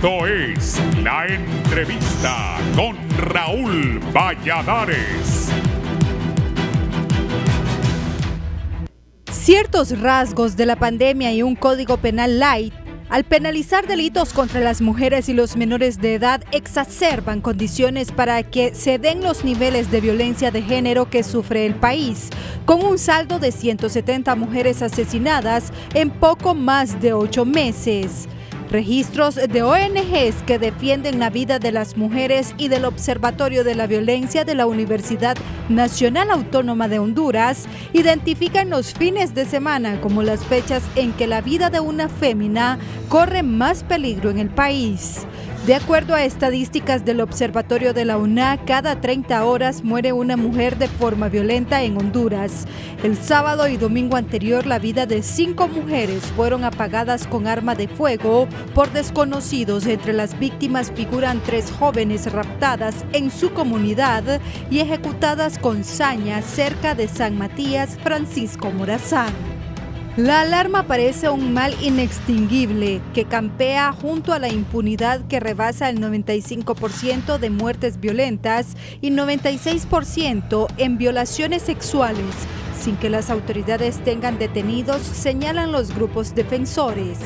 Esto es La Entrevista con Raúl Valladares. Ciertos rasgos de la pandemia y un código penal light, al penalizar delitos contra las mujeres y los menores de edad, exacerban condiciones para que se den los niveles de violencia de género que sufre el país, con un saldo de 170 mujeres asesinadas en poco más de 8 meses. Registros de ONGs que defienden la vida de las mujeres y del Observatorio de la Violencia de la Universidad Nacional Autónoma de Honduras identifican los fines de semana como las fechas en que la vida de una fémina corre más peligro en el país. De acuerdo a estadísticas del Observatorio de la UNA, cada 30 horas muere una mujer de forma violenta en Honduras. El sábado y domingo anterior, la vida de 5 mujeres fueron apagadas con arma de fuego por desconocidos. Entre las víctimas figuran 3 jóvenes raptadas en su comunidad y ejecutadas con saña cerca de San Matías, Francisco Morazán. La alarma parece un mal inextinguible que campea junto a la impunidad que rebasa el 95% de muertes violentas y 96% en violaciones sexuales, sin que las autoridades tengan detenidos, señalan los grupos defensores.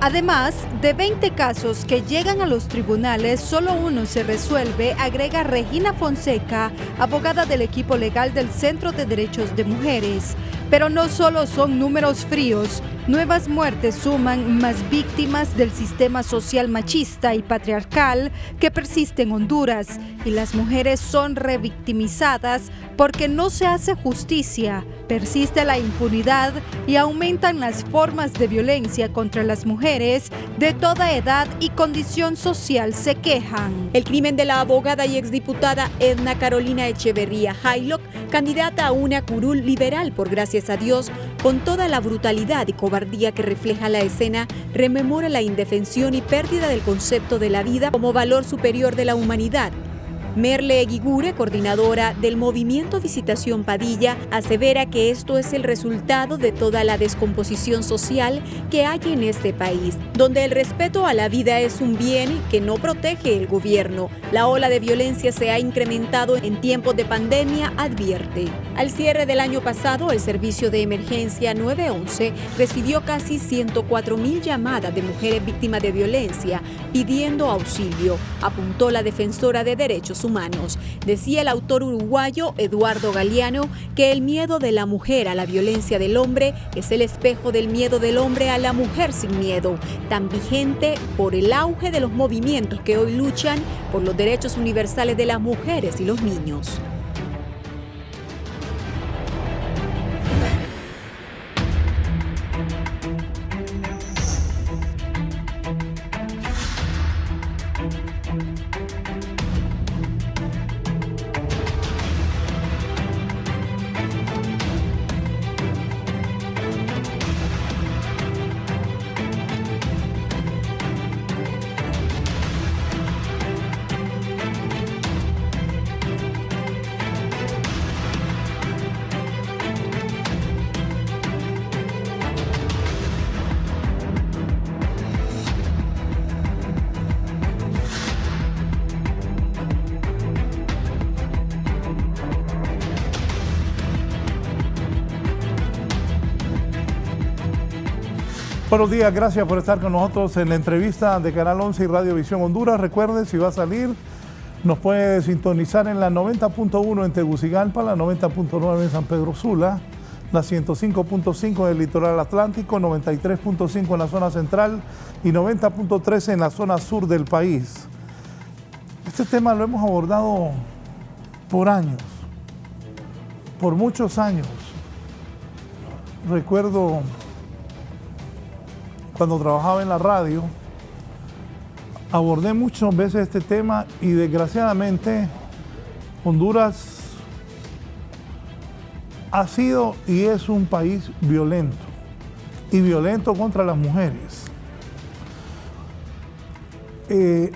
Además, de 20 casos que llegan a los tribunales, solo uno se resuelve, agrega Regina Fonseca, abogada del equipo legal del Centro de Derechos de Mujeres. Pero no solo son números fríos, nuevas muertes suman más víctimas del sistema social machista y patriarcal que persiste en Honduras, y las mujeres son revictimizadas porque no se hace justicia, persiste la impunidad y aumentan las formas de violencia contra las mujeres de toda edad y condición social, se quejan. El crimen de la abogada y exdiputada Edna Carolina Echeverría Haylock, candidata a una curul liberal por gracias a Dios, con toda la brutalidad y cobardía que refleja la escena, rememora la indefensión y pérdida del concepto de la vida como valor superior de la humanidad. Merle Eguigure, coordinadora del movimiento Visitación Padilla, asevera que esto es el resultado de toda la descomposición social que hay en este país, donde el respeto a la vida es un bien que no protege el gobierno. La ola de violencia se ha incrementado en tiempos de pandemia, advierte. Al cierre del año pasado, el servicio de emergencia 911 recibió casi 104,000 llamadas de mujeres víctimas de violencia pidiendo auxilio, apuntó la defensora de derechos humanos. Decía el autor uruguayo Eduardo Galeano que el miedo de la mujer a la violencia del hombre es el espejo del miedo del hombre a la mujer sin miedo, tan vigente por el auge de los movimientos que hoy luchan por los derechos universales de las mujeres y los niños. Buenos días, gracias por estar con nosotros en la entrevista de Canal 11 y Radio Visión Honduras. Recuerde, si va a salir, nos puede sintonizar en la 90.1 en Tegucigalpa, la 90.9 en San Pedro Sula, la 105.5 en el litoral atlántico, 93.5 en la zona central y 90.3 en la zona sur del país. Este tema lo hemos abordado por años, por muchos años. Recuerdo cuando trabajaba en la radio, abordé muchas veces este tema y desgraciadamente Honduras ha sido y es un país violento, y violento contra las mujeres.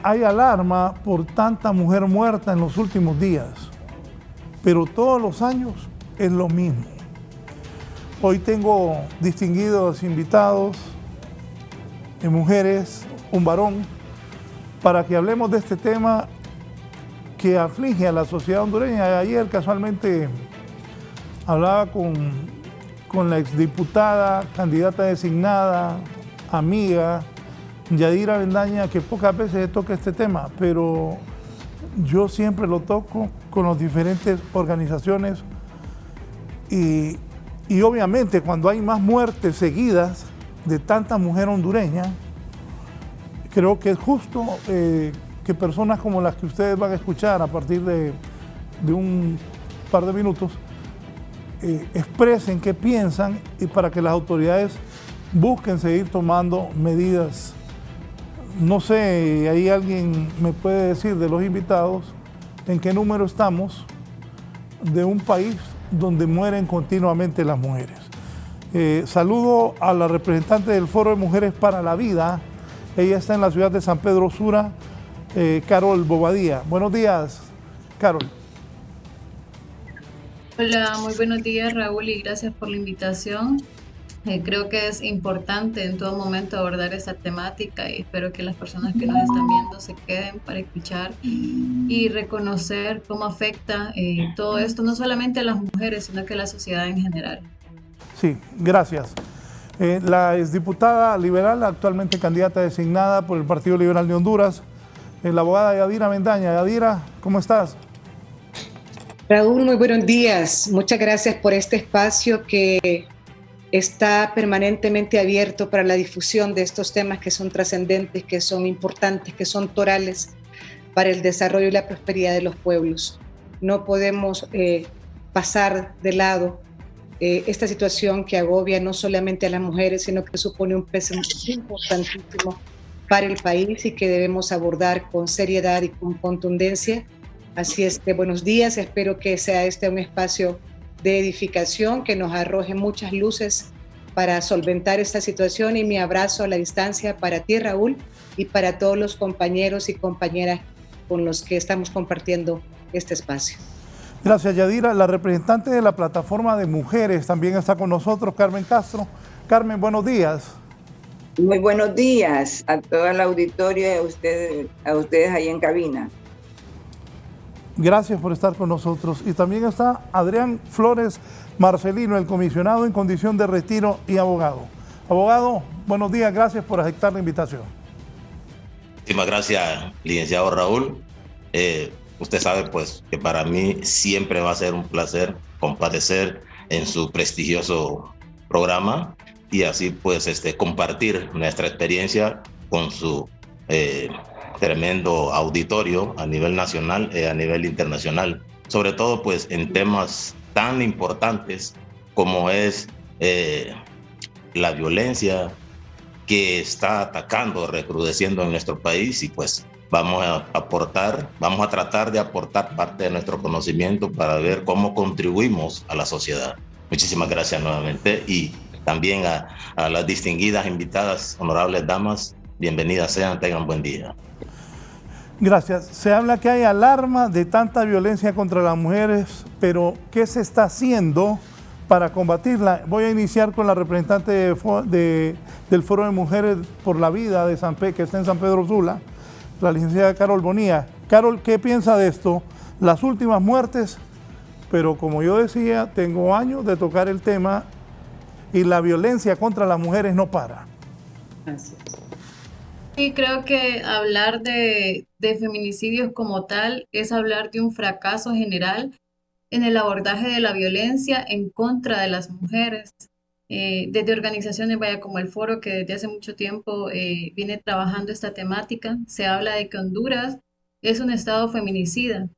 Hay alarma por tanta mujer muerta en los últimos días, pero todos los años es lo mismo. Hoy tengo distinguidos invitados, mujeres, un varón, para que hablemos de este tema que aflige a la sociedad hondureña. Ayer casualmente hablaba con la exdiputada, candidata designada, amiga, Yadira Bendaña, que pocas veces se toca este tema, pero yo siempre lo toco con las diferentes organizaciones y obviamente cuando hay más muertes seguidas de tanta mujer hondureña, creo que es justo que personas como las que ustedes van a escuchar a partir de un par de minutos expresen qué piensan y para que las autoridades busquen seguir tomando medidas. No sé, ahí alguien me puede decir de los invitados en qué número estamos de un país donde mueren continuamente las mujeres. Saludo a la representante del Foro de Mujeres para la Vida. Ella está en la ciudad de San Pedro Sula, Carol Bobadilla. Buenos días, Carol. Hola, muy buenos días, Raúl, y gracias por la invitación. Creo que es importante en todo momento abordar esta temática y espero que las personas que nos están viendo se queden para escuchar y reconocer cómo afecta todo esto, no solamente a las mujeres, sino que a la sociedad en general. Sí, gracias. La exdiputada liberal, actualmente candidata designada por el Partido Liberal de Honduras, la abogada Yadira Bendaña. Yadira, ¿cómo estás? Raúl, muy buenos días. Muchas gracias por este espacio que está permanentemente abierto para la difusión de estos temas que son trascendentes, que son importantes, que son torales para el desarrollo y la prosperidad de los pueblos. No podemos pasar de lado esta situación que agobia no solamente a las mujeres, sino que supone un peso importantísimo para el país y que debemos abordar con seriedad y con contundencia. Así es que buenos días, espero que sea este un espacio de edificación que nos arroje muchas luces para solventar esta situación, y mi abrazo a la distancia para ti, Raúl, y para todos los compañeros y compañeras con los que estamos compartiendo este espacio. Gracias, Yadira. La representante de la plataforma de mujeres también está con nosotros, Carmen Castro. Carmen, buenos días. Muy buenos días a todo el auditorio y a ustedes ahí en cabina. Gracias por estar con nosotros. Y también está Adrián Flores Marcelino, el comisionado en condición de retiro y abogado. Abogado, buenos días, gracias por aceptar la invitación. Muchísimas gracias, licenciado Raúl. Usted sabe pues que para mí siempre va a ser un placer comparecer en su prestigioso programa y así pues compartir nuestra experiencia con su tremendo auditorio a nivel nacional y a nivel internacional, sobre todo pues en temas tan importantes como es la violencia que está atacando, recrudeciendo en nuestro país, y pues vamos a tratar de aportar parte de nuestro conocimiento para ver cómo contribuimos a la sociedad. Muchísimas gracias nuevamente, y también a las distinguidas invitadas, honorables damas, bienvenidas sean, tengan buen día. Gracias. Se habla que hay alarma de tanta violencia contra las mujeres, pero ¿qué se está haciendo para combatirla? Voy a iniciar con la representante del Foro de Mujeres por la Vida de que está en San Pedro Sula, la licenciada Carol Bonilla. Carol, ¿qué piensa de esto? Las últimas muertes, pero como yo decía, tengo años de tocar el tema y la violencia contra las mujeres no para. Gracias. Sí, creo que hablar de feminicidios como tal es hablar de un fracaso general en el abordaje de la violencia en contra de las mujeres. Desde organizaciones como el Foro, que desde hace mucho tiempo viene trabajando esta temática, se habla de que Honduras es un estado feminicida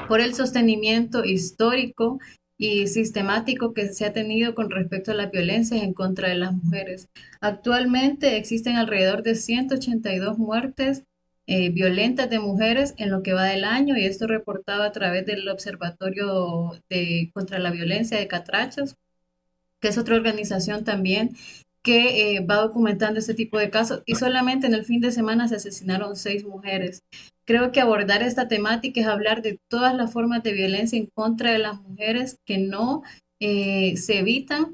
por el sostenimiento histórico y sistemático que se ha tenido con respecto a las violencias en contra de las mujeres. Actualmente existen alrededor de 182 muertes violentas de mujeres en lo que va del año, y esto reportado a través del Observatorio contra la Violencia de Catrachos, que es otra organización también que va documentando este tipo de casos, y solamente en el fin de semana se asesinaron 6 mujeres. Creo que abordar esta temática es hablar de todas las formas de violencia en contra de las mujeres que no se evitan,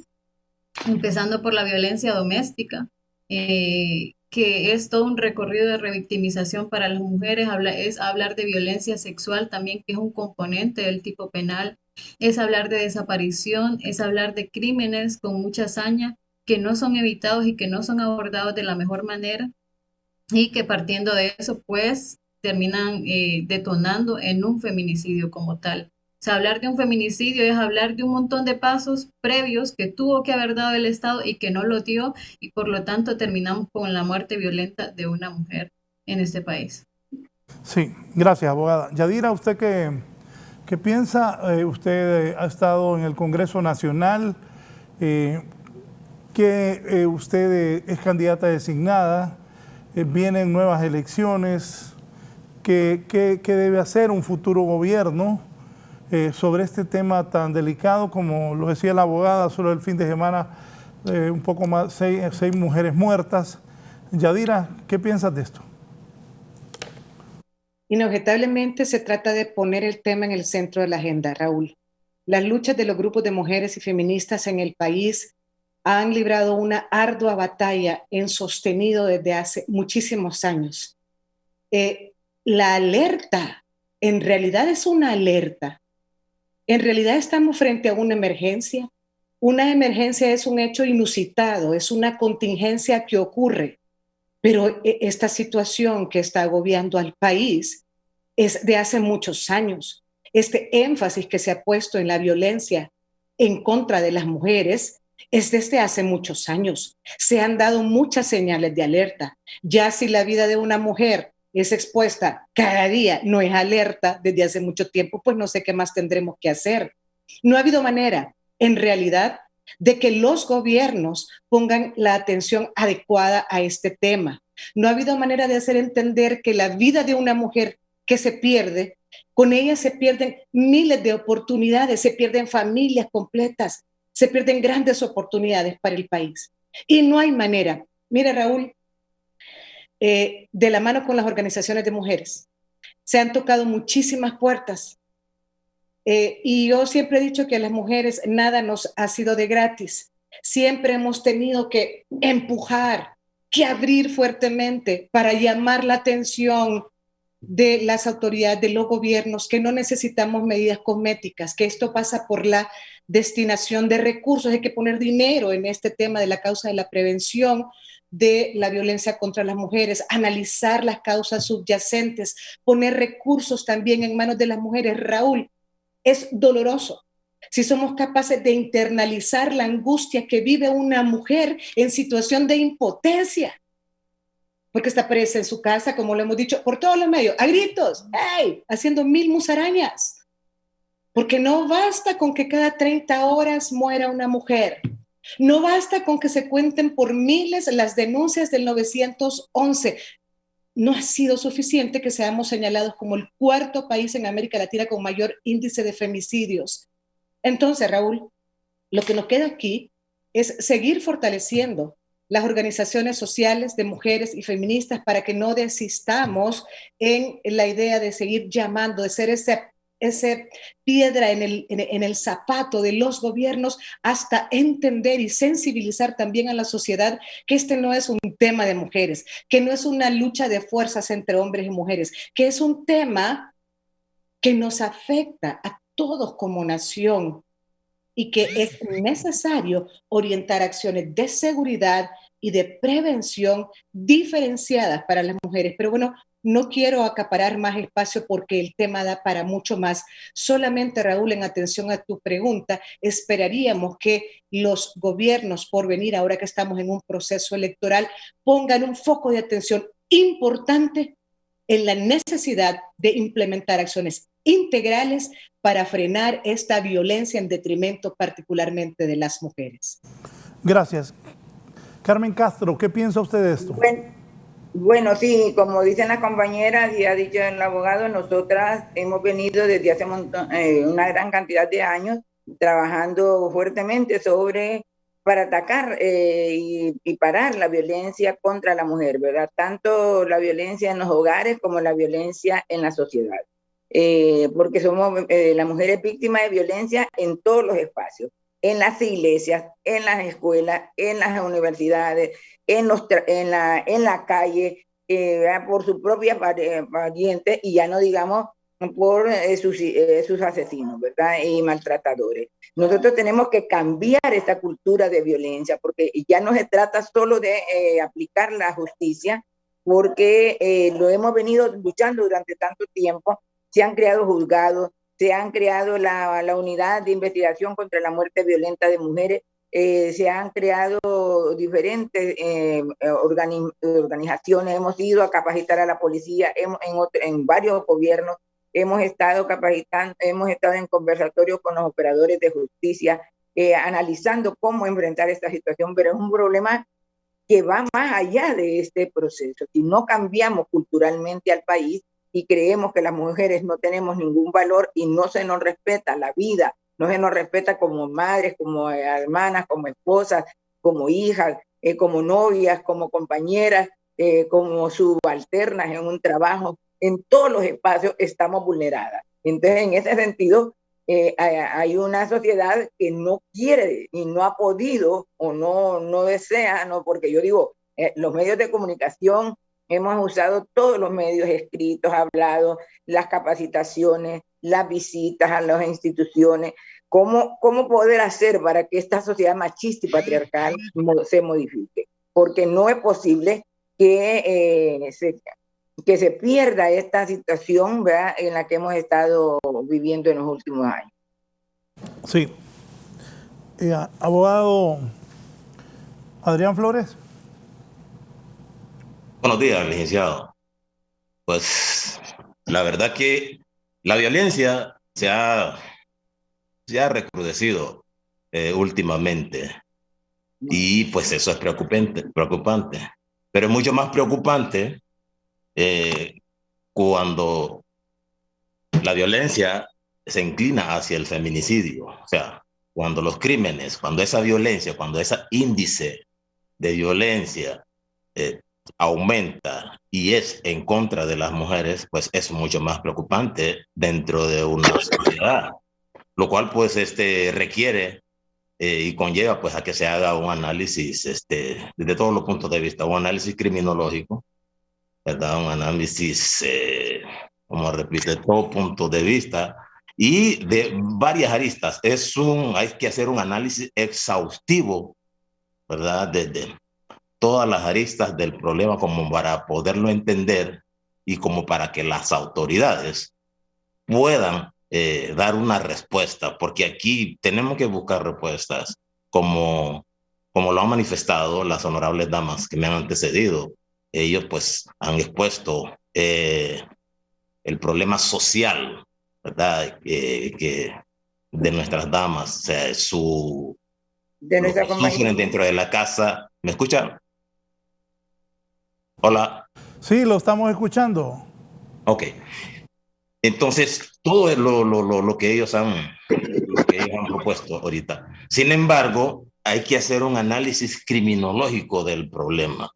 empezando por la violencia doméstica, que que es todo un recorrido de revictimización para las mujeres, es hablar de violencia sexual también, que es un componente del tipo penal, es hablar de desaparición, es hablar de crímenes con mucha hazaña que no son evitados y que no son abordados de la mejor manera y que partiendo de eso, pues terminan detonando en un feminicidio como tal. O sea, hablar de un feminicidio es hablar de un montón de pasos previos que tuvo que haber dado el Estado y que no lo dio, y por lo tanto terminamos con la muerte violenta de una mujer en este país. Sí, gracias, abogada. Yadira, ¿usted qué piensa? Usted ha estado en el Congreso Nacional, usted es candidata designada, vienen nuevas elecciones. ¿Qué debe hacer un futuro gobierno sobre este tema tan delicado? Como lo decía la abogada, solo el fin de semana un poco más, seis mujeres muertas. Yadira, ¿qué piensas de esto? Inobjetablemente se trata de poner el tema en el centro de la agenda, Raúl. Las luchas de los grupos de mujeres y feministas en el país han librado una ardua batalla en sostenido desde hace muchísimos años. La alerta, en realidad es una alerta. En realidad estamos frente a una emergencia. Una emergencia es un hecho inusitado, es una contingencia que ocurre. Pero esta situación que está agobiando al país es de hace muchos años. Este énfasis que se ha puesto en la violencia en contra de las mujeres es desde hace muchos años. Se han dado muchas señales de alerta. Ya si la vida de una mujer es expuesta cada día, no es alerta desde hace mucho tiempo, pues no sé qué más tendremos que hacer. No ha habido manera, en realidad, de que los gobiernos pongan la atención adecuada a este tema. No ha habido manera de hacer entender que la vida de una mujer que se pierde, con ella se pierden miles de oportunidades, se pierden familias completas, se pierden grandes oportunidades para el país. Y no hay manera. Mira, Raúl, de la mano con las organizaciones de mujeres, se han tocado muchísimas puertas. Y yo siempre he dicho que a las mujeres nada nos ha sido de gratis. Siempre hemos tenido que empujar, que abrir fuertemente para llamar la atención de las autoridades, de los gobiernos, que no necesitamos medidas cosméticas, que esto pasa por la destinación de recursos. Hay que poner dinero en este tema de la causa de la prevención de la violencia contra las mujeres, analizar las causas subyacentes, poner recursos también en manos de las mujeres. Raúl, es doloroso si somos capaces de internalizar la angustia que vive una mujer en situación de impotencia, porque está presa en su casa, como lo hemos dicho, por todos los medios, a gritos, ¡hey!, haciendo mil musarañas, porque no basta con que cada 30 horas muera una mujer, no basta con que se cuenten por miles las denuncias del 911, no ha sido suficiente que seamos señalados como el cuarto país en América Latina con mayor índice de femicidios. Entonces, Raúl, lo que nos queda aquí es seguir fortaleciendo las organizaciones sociales de mujeres y feministas para que no desistamos en la idea de seguir llamando, de ser esa piedra en el zapato de los gobiernos hasta entender y sensibilizar también a la sociedad que este no es un tema de mujeres, que no es una lucha de fuerzas entre hombres y mujeres, que es un tema que nos afecta a todos como nación y que es necesario orientar acciones de seguridad y de prevención diferenciadas para las mujeres. Pero bueno, no quiero acaparar más espacio porque el tema da para mucho más. Solamente, Raúl, en atención a tu pregunta, esperaríamos que los gobiernos por venir, ahora que estamos en un proceso electoral, pongan un foco de atención importante en la necesidad de implementar acciones integrales para frenar esta violencia en detrimento particularmente de las mujeres. Gracias. Carmen Castro, ¿qué piensa usted de esto? Bueno, sí, como dicen las compañeras y ha dicho el abogado, nosotras hemos venido desde hace una gran cantidad de años trabajando fuertemente para atacar y parar la violencia contra la mujer, ¿verdad? Tanto la violencia en los hogares como la violencia en la sociedad. Porque somos las mujeres víctimas de violencia en todos los espacios. en las iglesias, en las escuelas, en las universidades, en la calle, por sus propias parientes, y ya no digamos por sus asesinos, ¿verdad? Y maltratadores. Nosotros tenemos que cambiar esta cultura de violencia, porque ya no se trata solo de aplicar la justicia, porque lo hemos venido luchando durante tanto tiempo. Se han creado juzgados, se han creado la unidad de investigación contra la muerte violenta de mujeres, se han creado diferentes organizaciones, hemos ido a capacitar a la policía, en varios gobiernos hemos estado capacitando, hemos estado en conversatorios con los operadores de justicia, analizando cómo enfrentar esta situación, pero es un problema que va más allá de este proceso. Si no cambiamos culturalmente al país y creemos que las mujeres no tenemos ningún valor y no se nos respeta la vida, no se nos respeta como madres, como hermanas, como esposas, como hijas, como novias, como compañeras, como subalternas en un trabajo, en todos los espacios estamos vulneradas. Entonces, en ese sentido, hay una sociedad que no quiere y no ha podido o no desea, no, porque yo digo, los medios de comunicación, hemos usado todos los medios escritos, hablados, las capacitaciones, las visitas a las instituciones, cómo poder hacer para que esta sociedad machista y patriarcal se modifique, porque no es posible que se pierda esta situación, ¿verdad?, en la que hemos estado viviendo en los últimos años. Sí. Abogado Adrián Flores. Buenos días, licenciado. Pues la verdad que la violencia se ha recrudecido últimamente, y pues eso es preocupante. Pero es mucho más preocupante cuando la violencia se inclina hacia el feminicidio. O sea, cuando los crímenes, cuando esa violencia, cuando ese índice de violencia aumenta y es en contra de las mujeres, pues es mucho más preocupante dentro de una sociedad, lo cual pues requiere y conlleva pues a que se haga un análisis desde todos los puntos de vista, un análisis criminológico, ¿verdad? Un análisis, como repito, de todo punto de vista y de varias aristas. Hay que hacer un análisis exhaustivo, ¿verdad? Desde todas las aristas del problema, como para poderlo entender y como para que las autoridades puedan dar una respuesta, porque aquí tenemos que buscar respuestas como lo han manifestado las honorables damas que me han antecedido. Ellos pues han expuesto el problema social, ¿verdad? Que de nuestras damas, o sea, de nuestra compañía dentro de la casa. ¿Me escuchan? Hola. Sí, lo estamos escuchando. Ok. Entonces, todo es lo que ellos han propuesto ahorita. Sin embargo, hay que hacer un análisis criminológico del problema,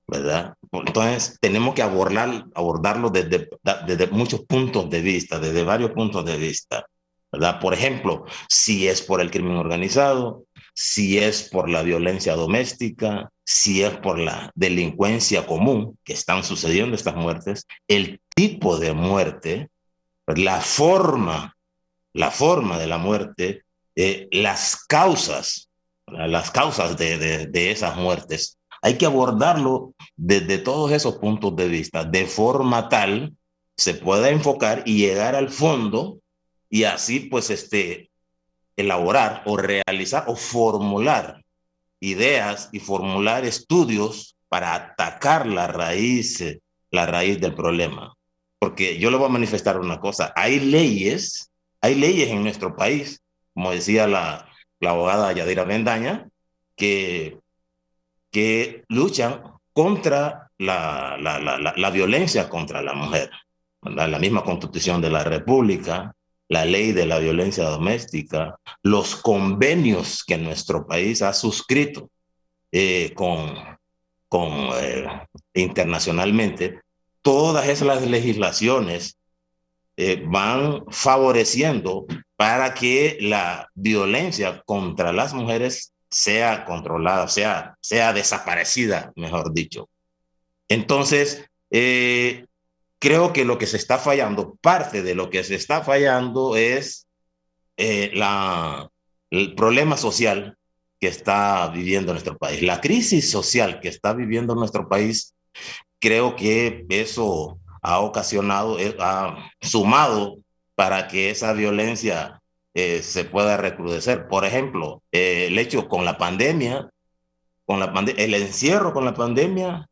¿verdad? Entonces, tenemos que abordarlo desde muchos puntos de vista, desde varios puntos de vista, ¿verdad? Por ejemplo, si es por el crimen organizado, si es por la violencia doméstica, si es por la delincuencia común que están sucediendo estas muertes, el tipo de muerte, la forma de la muerte, las causas de esas muertes. Hay que abordarlo desde todos esos puntos de vista, de forma tal se pueda enfocar y llegar al fondo, y así pues elaborar o realizar o formular ideas y formular estudios para atacar la raíz del problema. Porque yo le voy a manifestar una cosa, hay leyes en nuestro país, como decía la abogada Yadira Bendaña, que luchan contra la violencia contra la mujer. La misma Constitución de la República, la ley de la violencia doméstica, los convenios que nuestro país ha suscrito internacionalmente, todas esas legislaciones van favoreciendo para que la violencia contra las mujeres sea controlada, sea desaparecida, mejor dicho. Entonces, creo que lo que se está fallando, parte de lo que se está fallando es el problema social que está viviendo nuestro país. La crisis social que está viviendo nuestro país, creo que eso ha ocasionado, ha sumado para que esa violencia se pueda recrudecer. Por ejemplo, el hecho con la pandemia, el encierro con la pandemia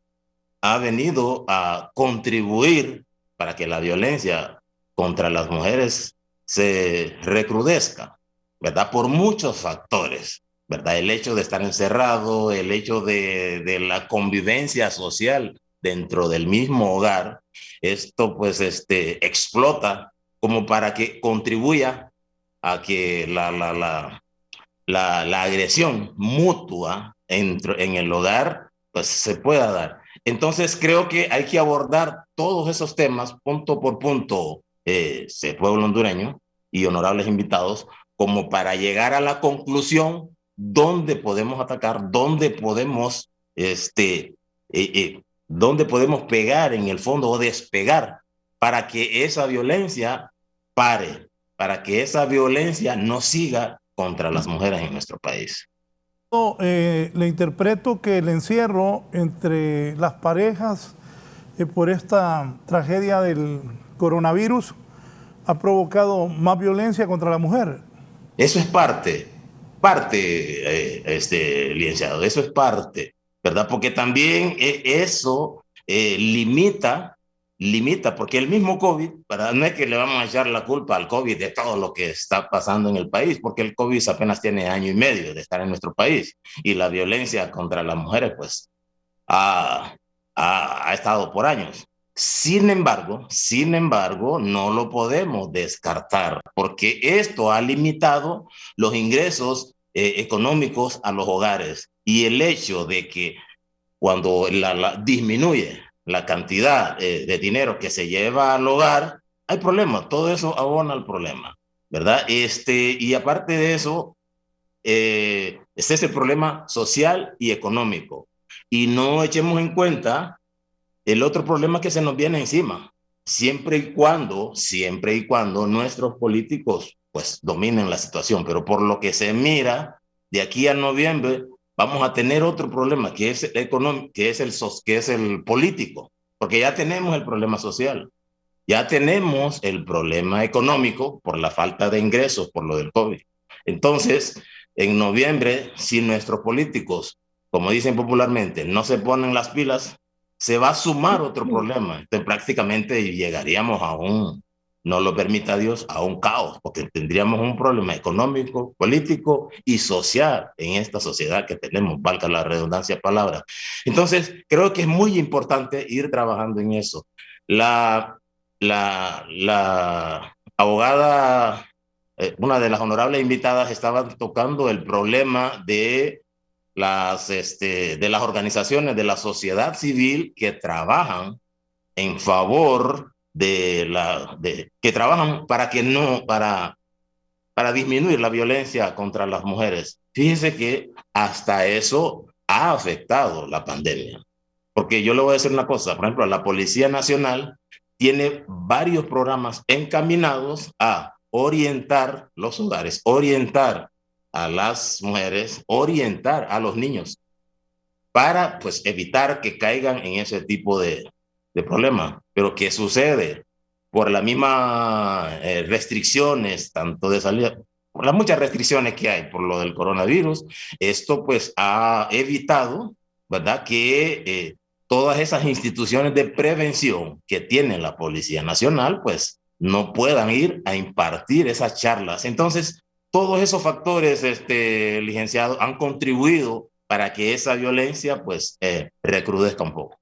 ha venido a contribuir para que la violencia contra las mujeres se recrudezca, ¿verdad? Por muchos factores, ¿verdad? El hecho de estar encerrado, el hecho de la convivencia social dentro del mismo hogar, esto pues explota como para que contribuya a que la agresión mutua en el hogar pues se pueda dar. Entonces creo que hay que abordar todos esos temas punto por punto, pueblo hondureño y honorables invitados, como para llegar a la conclusión dónde podemos atacar, dónde podemos pegar en el fondo o despegar para que esa violencia pare, para que esa violencia no siga contra las mujeres en nuestro país. Le interpreto que el encierro entre las parejas por esta tragedia del coronavirus ha provocado más violencia contra la mujer. Eso es parte, licenciado, eso es parte, ¿verdad? Porque también eso limita, porque el mismo COVID, no es que le vamos a echar la culpa al COVID de todo lo que está pasando en el país, porque el COVID apenas tiene 1.5 años de estar en nuestro país y la violencia contra las mujeres pues ha estado por años. Sin embargo, no lo podemos descartar porque esto ha limitado los ingresos económicos a los hogares y el hecho de que cuando disminuye la cantidad de dinero que se lleva al hogar, hay problemas, todo eso abona el problema, ¿verdad? Y aparte de eso, este es el problema social y económico. Y no echemos en cuenta el otro problema que se nos viene encima, siempre y cuando nuestros políticos pues dominen la situación, pero por lo que se mira, de aquí a noviembre vamos a tener otro problema que es económico, que es el político, porque ya tenemos el problema social, ya tenemos el problema económico por la falta de ingresos por lo del COVID. Entonces, en noviembre, si nuestros políticos, como dicen popularmente, no se ponen las pilas, se va a sumar otro problema. Entonces, prácticamente llegaríamos no lo permita Dios, a un caos, porque tendríamos un problema económico, político y social en esta sociedad que tenemos, valga la redundancia de palabras. Entonces, creo que es muy importante ir trabajando en eso. La abogada, una de las honorables invitadas, estaba tocando el problema de las organizaciones de la sociedad civil que trabajan en favor que trabajan para disminuir la violencia contra las mujeres. Fíjense que hasta eso ha afectado la pandemia. Porque yo le voy a decir una cosa, por ejemplo, la Policía Nacional tiene varios programas encaminados a orientar los hogares, orientar a las mujeres, orientar a los niños para pues evitar que caigan en ese tipo de problemas. Pero ¿qué sucede? Por las mismas restricciones, tanto de salida, por las muchas restricciones que hay por lo del coronavirus, esto pues ha evitado, ¿verdad?, que todas esas instituciones de prevención que tiene la Policía Nacional pues no puedan ir a impartir esas charlas. Entonces, todos esos factores, licenciado, han contribuido para que esa violencia pues recrudezca un poco.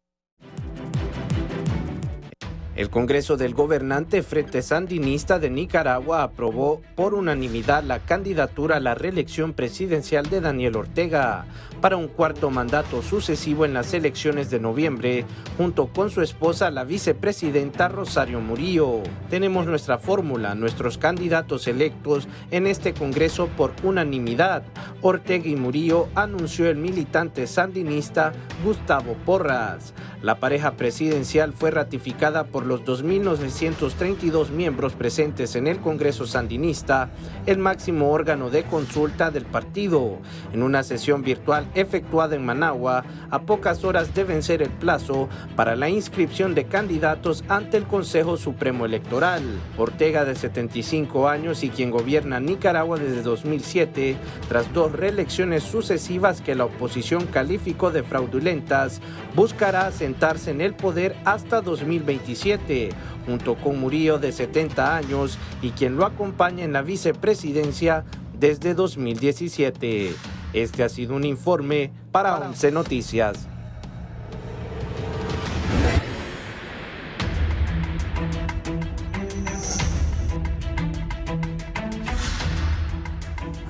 El Congreso del gobernante Frente Sandinista de Nicaragua aprobó por unanimidad la candidatura a la reelección presidencial de Daniel Ortega para un cuarto mandato sucesivo en las elecciones de noviembre, junto con su esposa, la vicepresidenta Rosario Murillo. Tenemos nuestra fórmula, nuestros candidatos electos en este Congreso por unanimidad. Ortega y Murillo, anunció el militante sandinista Gustavo Porras. La pareja presidencial fue ratificada por los 2.932 miembros presentes en el Congreso Sandinista, el máximo órgano de consulta del partido, en una sesión virtual efectuada en Managua, a pocas horas de vencer el plazo para la inscripción de candidatos ante el Consejo Supremo Electoral. Ortega, de 75 años y quien gobierna Nicaragua desde 2007, tras 2 reelecciones sucesivas que la oposición calificó de fraudulentas, buscará sentarse en el poder hasta 2027, junto con Murillo, de 70 años y quien lo acompaña en la vicepresidencia desde 2017. Este ha sido un informe para 11 Noticias.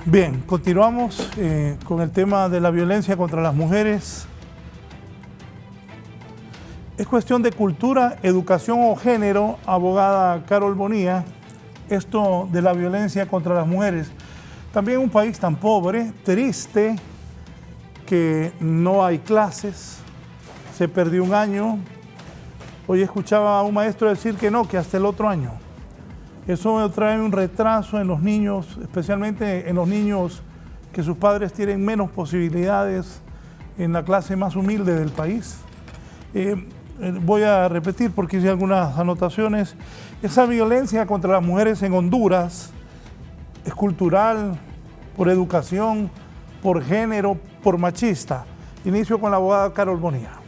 Bien, continuamos con el tema de la violencia contra las mujeres. Es cuestión de cultura, educación o género, abogada Carol Bonilla, esto de la violencia contra las mujeres. También un país tan pobre, triste, que no hay clases, se perdió un año. Hoy escuchaba a un maestro decir que no, que hasta el otro año. Eso trae un retraso en los niños, especialmente en los niños que sus padres tienen menos posibilidades en la clase más humilde del país. Voy a repetir porque hice algunas anotaciones. Esa violencia contra las mujeres en Honduras es cultural, por educación, por género, por machista. Inicio con la abogada Carol Bonilla.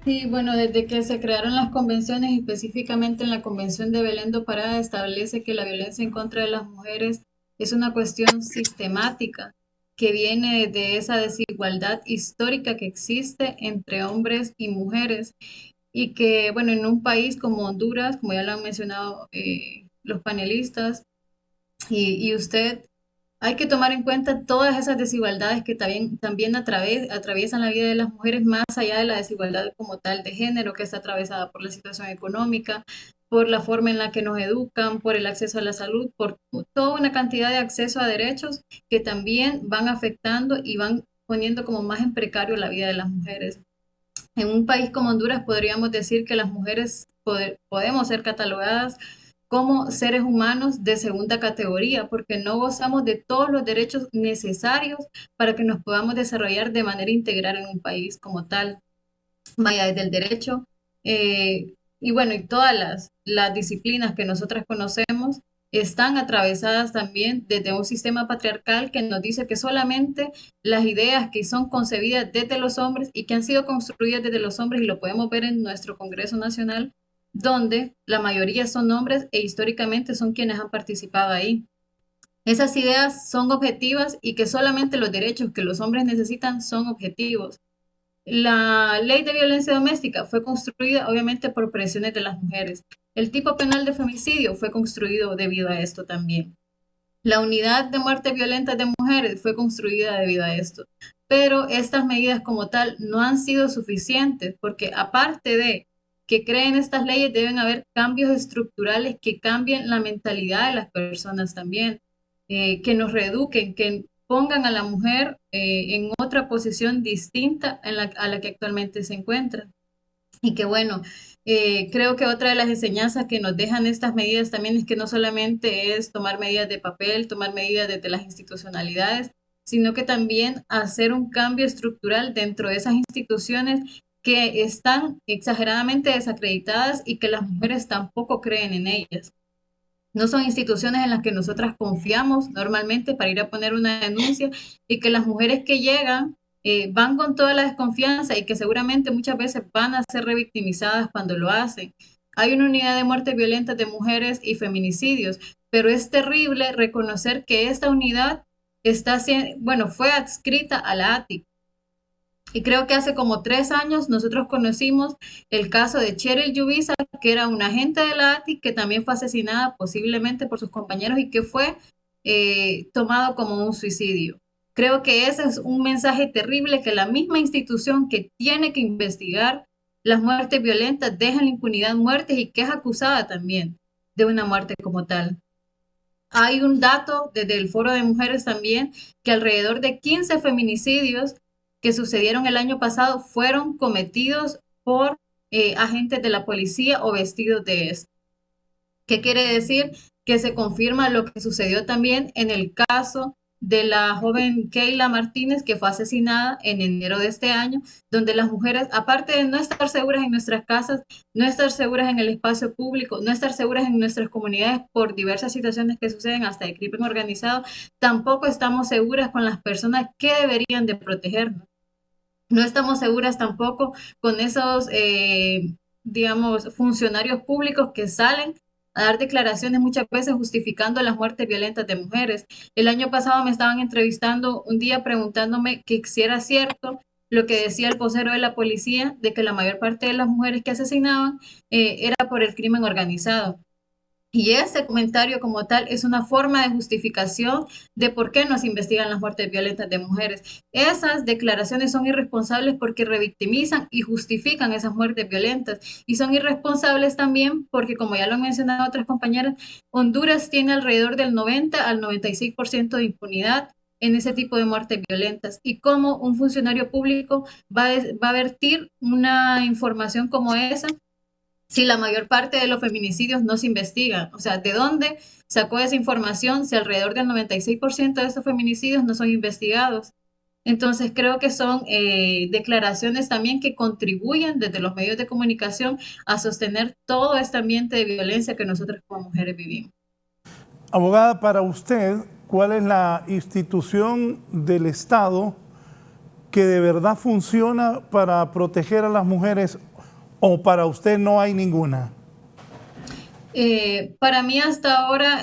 Sí, bueno, desde que se crearon las convenciones, específicamente en la Convención de Belén do Pará, establece que la violencia en contra de las mujeres es una cuestión sistemática que viene de esa desigualdad histórica que existe entre hombres y mujeres y que, bueno, en un país como Honduras, como ya lo han mencionado los panelistas y usted, hay que tomar en cuenta todas esas desigualdades que también atraviesan la vida de las mujeres, más allá de la desigualdad como tal de género, que está atravesada por la situación económica, por la forma en la que nos educan, por el acceso a la salud, por toda una cantidad de acceso a derechos que también van afectando y van poniendo como más en precario la vida de las mujeres. En un país como Honduras podríamos decir que las mujeres podemos ser catalogadas como seres humanos de segunda categoría, porque no gozamos de todos los derechos necesarios para que nos podamos desarrollar de manera integral en un país como tal. Vaya, desde el derecho, y bueno, y todas las disciplinas que nosotras conocemos están atravesadas también desde un sistema patriarcal que nos dice que solamente las ideas que son concebidas desde los hombres y que han sido construidas desde los hombres, y lo podemos ver en nuestro Congreso Nacional, donde la mayoría son hombres e históricamente son quienes han participado ahí. Esas ideas son objetivas y que solamente los derechos que los hombres necesitan son objetivos. La ley de violencia doméstica fue construida obviamente por presiones de las mujeres. El tipo penal de femicidio fue construido debido a esto también. La unidad de muerte violenta de mujeres fue construida debido a esto. Pero estas medidas como tal no han sido suficientes porque aparte de que creen estas leyes, deben haber cambios estructurales que cambien la mentalidad de las personas también, que nos reeduquen, que pongan a la mujer en otra posición distinta a la que actualmente se encuentra. Y que bueno, creo que otra de las enseñanzas que nos dejan estas medidas también es que no solamente es tomar medidas de papel, tomar medidas desde las institucionalidades, sino que también hacer un cambio estructural dentro de esas instituciones que están exageradamente desacreditadas y que las mujeres tampoco creen en ellas. No son instituciones en las que nosotras confiamos normalmente para ir a poner una denuncia y que las mujeres que llegan van con toda la desconfianza y que seguramente muchas veces van a ser revictimizadas cuando lo hacen. Hay una unidad de muerte violenta de mujeres y feminicidios, pero es terrible reconocer que esta unidad fue adscrita a la ATIC. Y creo que hace como 3 años nosotros conocimos el caso de Cheryl Yubisa, que era una agente de la ATI que también fue asesinada posiblemente por sus compañeros y que fue tomado como un suicidio. Creo que ese es un mensaje terrible, que la misma institución que tiene que investigar las muertes violentas deja en la impunidad muertes y que es acusada también de una muerte como tal. Hay un dato desde el Foro de Mujeres también, que alrededor de 15 feminicidios que sucedieron el año pasado fueron cometidos por agentes de la policía o vestidos de esto. ¿Qué quiere decir? Que se confirma lo que sucedió también en el caso de la joven Keila Martínez, que fue asesinada en enero de este año, donde las mujeres, aparte de no estar seguras en nuestras casas, no estar seguras en el espacio público, no estar seguras en nuestras comunidades por diversas situaciones que suceden, hasta de crimen organizado, tampoco estamos seguras con las personas que deberían de protegernos. No estamos seguras tampoco con esos, digamos, funcionarios públicos que salen a dar declaraciones muchas veces justificando las muertes violentas de mujeres. El año pasado me estaban entrevistando un día preguntándome que si era cierto lo que decía el vocero de la policía, de que la mayor parte de las mujeres que asesinaban era por el crimen organizado. Y ese comentario como tal es una forma de justificación de por qué no se investigan las muertes violentas de mujeres. Esas declaraciones son irresponsables porque revictimizan y justifican esas muertes violentas. Y son irresponsables también porque, como ya lo han mencionado otras compañeras, Honduras tiene alrededor del 90 al 96% de impunidad en ese tipo de muertes violentas. Y cómo un funcionario público va a vertir una información como esa si la mayor parte de los feminicidios no se investigan. O sea, ¿de dónde sacó esa información si alrededor del 96% de estos feminicidios no son investigados? Entonces creo que son declaraciones también que contribuyen desde los medios de comunicación a sostener todo este ambiente de violencia que nosotros como mujeres vivimos. Abogada, para usted, ¿cuál es la institución del Estado que de verdad funciona para proteger a las mujeres? ¿O para usted no hay ninguna? Para mí hasta ahora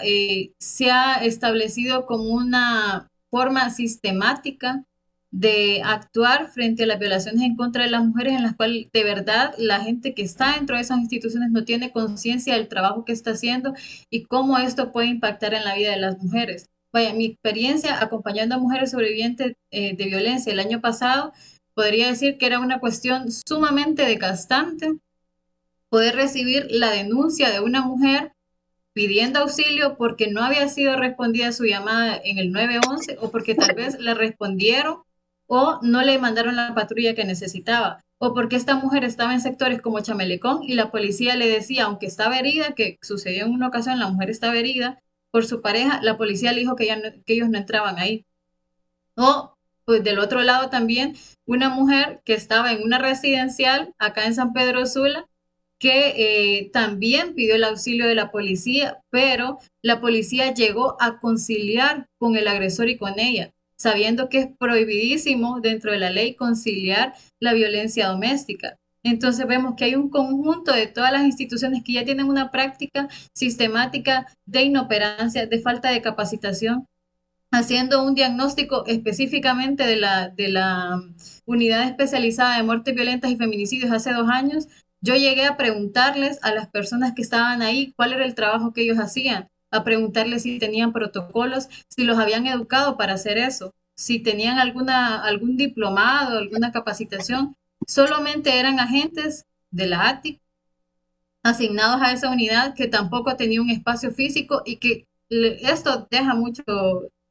se ha establecido como una forma sistemática de actuar frente a las violaciones en contra de las mujeres, en las cuales de verdad la gente que está dentro de esas instituciones no tiene conciencia del trabajo que está haciendo y cómo esto puede impactar en la vida de las mujeres. Vaya, mi experiencia acompañando a mujeres sobrevivientes de violencia el año pasado, podría decir que era una cuestión sumamente desgastante poder recibir la denuncia de una mujer pidiendo auxilio porque no había sido respondida su llamada en el 911 o porque tal vez le respondieron o no le mandaron la patrulla que necesitaba, o porque esta mujer estaba en sectores como Chamelecón y la policía le decía, aunque estaba herida, que sucedió en una ocasión, la mujer estaba herida por su pareja, la policía le dijo que ellos no entraban ahí. O pues del otro lado también, una mujer que estaba en una residencial acá en San Pedro Sula, que también pidió el auxilio de la policía, pero la policía llegó a conciliar con el agresor y con ella, sabiendo que es prohibidísimo dentro de la ley conciliar la violencia doméstica. Entonces vemos que hay un conjunto de todas las instituciones que ya tienen una práctica sistemática de inoperancia, de falta de capacitación, haciendo un diagnóstico específicamente de la unidad especializada de muertes violentas y feminicidios hace 2 años. Yo llegué a preguntarles a las personas que estaban ahí cuál era el trabajo que ellos hacían, a preguntarles si tenían protocolos, si los habían educado para hacer eso, si tenían algún diplomado, alguna capacitación. Solamente eran agentes de la ATI asignados a esa unidad que tampoco tenía un espacio físico y que esto deja mucho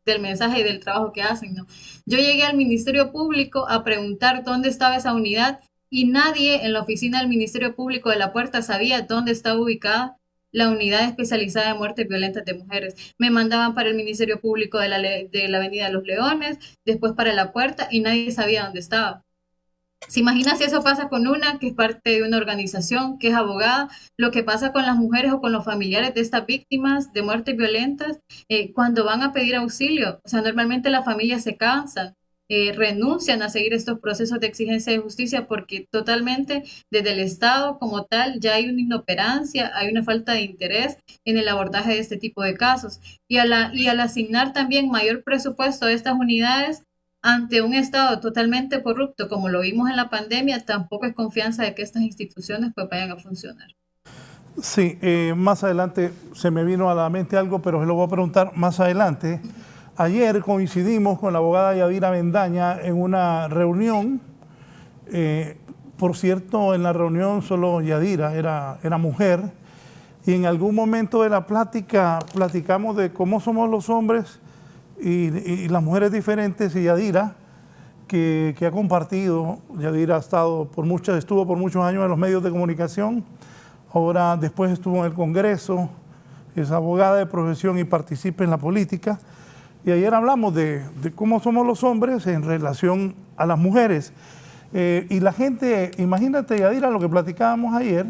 del mensaje y del trabajo que hacen, ¿no? Yo llegué al Ministerio Público a preguntar dónde estaba esa unidad y nadie en la oficina del Ministerio Público de La Puerta sabía dónde estaba ubicada la unidad especializada de muertes violentas de mujeres. Me mandaban para el Ministerio Público de la Avenida de los Leones, después para La Puerta y nadie sabía dónde estaba. ¿Se imagina si eso pasa con una que es parte de una organización, que es abogada? Lo que pasa con las mujeres o con los familiares de estas víctimas de muertes violentas cuando van a pedir auxilio. O sea, normalmente las familias se cansan, renuncian a seguir estos procesos de exigencia de justicia porque totalmente desde el Estado como tal ya hay una inoperancia, hay una falta de interés en el abordaje de este tipo de casos. Y al asignar también mayor presupuesto a estas unidades, ante un Estado totalmente corrupto, como lo vimos en la pandemia, tampoco es confianza de que estas instituciones pues vayan a funcionar. Sí, más adelante se me vino a la mente algo, pero se lo voy a preguntar más adelante. Ayer coincidimos con la abogada Yadira Bendaña en una reunión. Por cierto, en la reunión solo Yadira era mujer. Y en algún momento de la plática platicamos de cómo somos los hombres y las mujeres diferentes. Y Yadira, que ha compartido, Yadira estuvo por muchos años en los medios de comunicación. Ahora, después estuvo en el Congreso, es abogada de profesión y participa en la política. Y ayer hablamos de cómo somos los hombres en relación a las mujeres. Y la gente, imagínate, Yadira, lo que platicábamos ayer,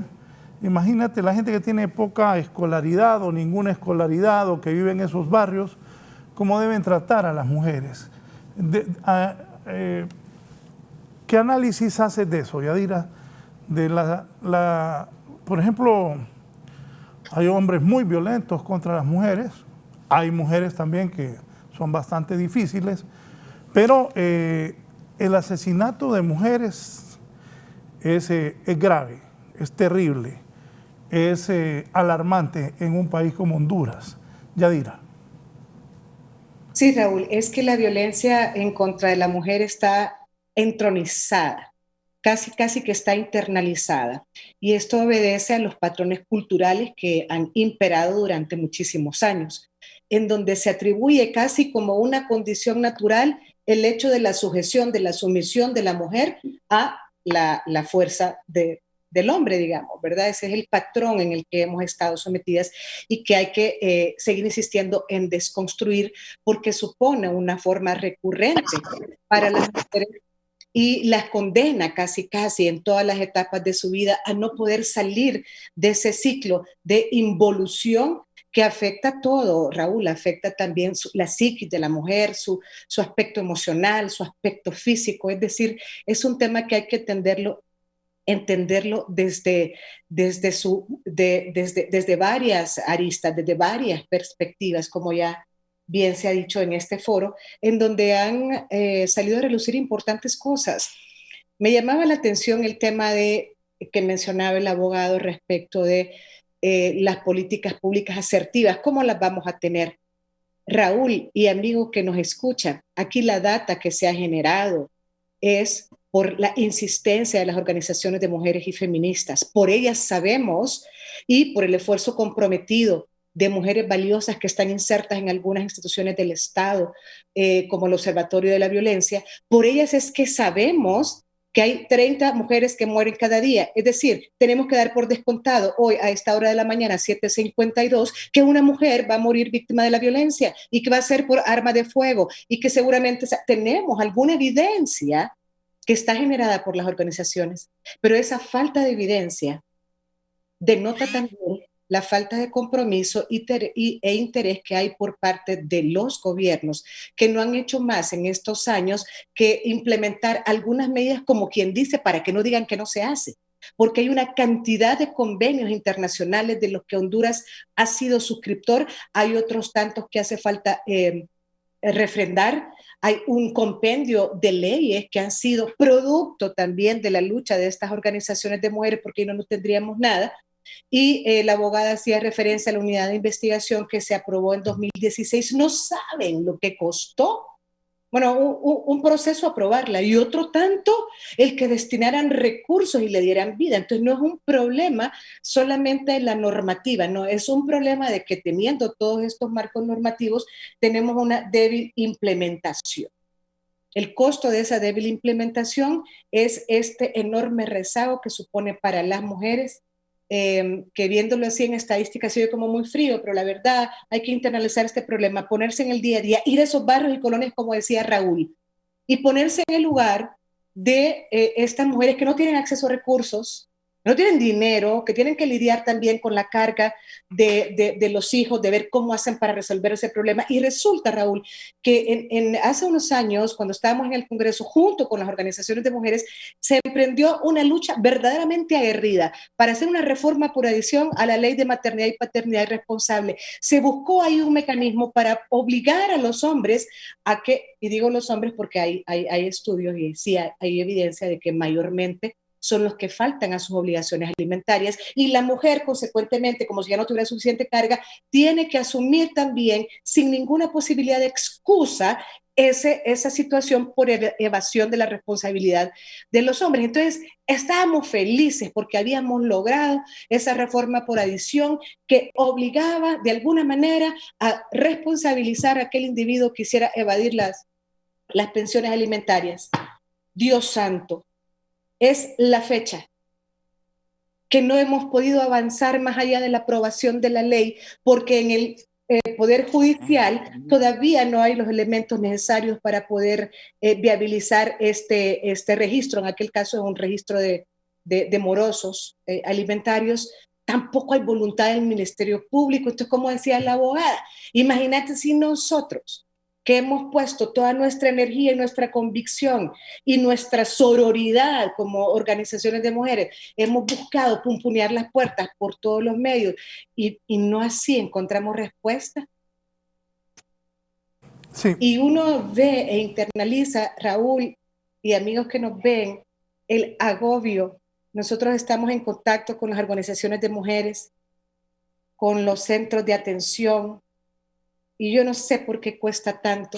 imagínate la gente que tiene poca escolaridad o ninguna escolaridad o que vive en esos barrios, cómo deben tratar a las mujeres. ¿Qué análisis haces de eso, Yadira? De por ejemplo, hay hombres muy violentos contra las mujeres, hay mujeres también que son bastante difíciles, pero el asesinato de mujeres es grave, es terrible, es alarmante en un país como Honduras. Yadira. Sí, Raúl, es que la violencia en contra de la mujer está entronizada, casi que está internalizada. Y esto obedece a los patrones culturales que han imperado durante muchísimos años, en donde se atribuye casi como una condición natural el hecho de la sujeción, de la sumisión de la mujer a la fuerza del hombre, digamos, ¿verdad? Ese es el patrón en el que hemos estado sometidas y que hay que seguir insistiendo en desconstruir porque supone una forma recurrente para las mujeres y las condena casi en todas las etapas de su vida a no poder salir de ese ciclo de involución que afecta todo, Raúl, afecta también la psiquis de la mujer, su aspecto emocional, su aspecto físico, es decir, es un tema que hay que entenderlo desde varias aristas, desde varias perspectivas, como ya bien se ha dicho en este foro, en donde han salido a relucir importantes cosas. Me llamaba la atención el tema que mencionaba el abogado respecto de las políticas públicas asertivas, ¿cómo las vamos a tener? Raúl y amigos que nos escuchan, aquí la data que se ha generado es por la insistencia de las organizaciones de mujeres y feministas. Por ellas sabemos y por el esfuerzo comprometido de mujeres valiosas que están insertas en algunas instituciones del Estado, como el Observatorio de la Violencia, por ellas es que sabemos que hay 30 mujeres que mueren cada día. Es decir, tenemos que dar por descontado hoy a esta hora de la mañana, 7:52, que una mujer va a morir víctima de la violencia y que va a ser por arma de fuego y que seguramente tenemos alguna evidencia que está generada por las organizaciones, pero esa falta de evidencia denota también la falta de compromiso e interés que hay por parte de los gobiernos, que no han hecho más en estos años que implementar algunas medidas, como quien dice, para que no digan que no se hace, porque hay una cantidad de convenios internacionales de los que Honduras ha sido suscriptor, hay otros tantos que hace falta refrendar, hay un compendio de leyes que han sido producto también de la lucha de estas organizaciones de mujeres, porque no tendríamos nada. Y la abogada hacía referencia a la unidad de investigación que se aprobó en 2016. No saben lo que costó, bueno, un proceso aprobarla y otro tanto el que destinaran recursos y le dieran vida. Entonces no es un problema solamente de la normativa, no, es un problema de que teniendo todos estos marcos normativos tenemos una débil implementación. El costo de esa débil implementación es este enorme rezago que supone para las mujeres, que viéndolo así en estadísticas se ve como muy frío, pero la verdad hay que internalizar este problema, ponerse en el día a día, ir a esos barrios y colonias como decía Raúl, y ponerse en el lugar de estas mujeres que no tienen acceso a recursos, no tienen dinero, que tienen que lidiar también con la carga de los hijos, de ver cómo hacen para resolver ese problema. Y resulta, Raúl, que hace unos años, cuando estábamos en el Congreso, junto con las organizaciones de mujeres, se emprendió una lucha verdaderamente aguerrida para hacer una reforma por adición a la ley de maternidad y paternidad irresponsable. Se buscó ahí un mecanismo para obligar a los hombres a que, y digo los hombres porque hay estudios y sí hay evidencia de que mayormente son los que faltan a sus obligaciones alimentarias, y la mujer, consecuentemente, como si ya no tuviera suficiente carga, tiene que asumir también, sin ninguna posibilidad de excusa, esa situación por evasión de la responsabilidad de los hombres. Entonces, estábamos felices porque habíamos logrado esa reforma por adición que obligaba de alguna manera a responsabilizar a aquel individuo que quisiera evadir las pensiones alimentarias. Dios santo, es la fecha que no hemos podido avanzar más allá de la aprobación de la ley, porque en el Poder Judicial todavía no hay los elementos necesarios para poder viabilizar este registro. En aquel caso es un registro de morosos alimentarios. Tampoco hay voluntad del Ministerio Público. Entonces, como decía la abogada, imagínate si nosotros, que hemos puesto toda nuestra energía y nuestra convicción y nuestra sororidad como organizaciones de mujeres, hemos buscado pumpunear las puertas por todos los medios y no así encontramos respuesta. Sí. Y uno ve e internaliza, Raúl y amigos que nos ven, el agobio. Nosotros estamos en contacto con las organizaciones de mujeres, con los centros de atención, y yo no sé por qué cuesta tanto.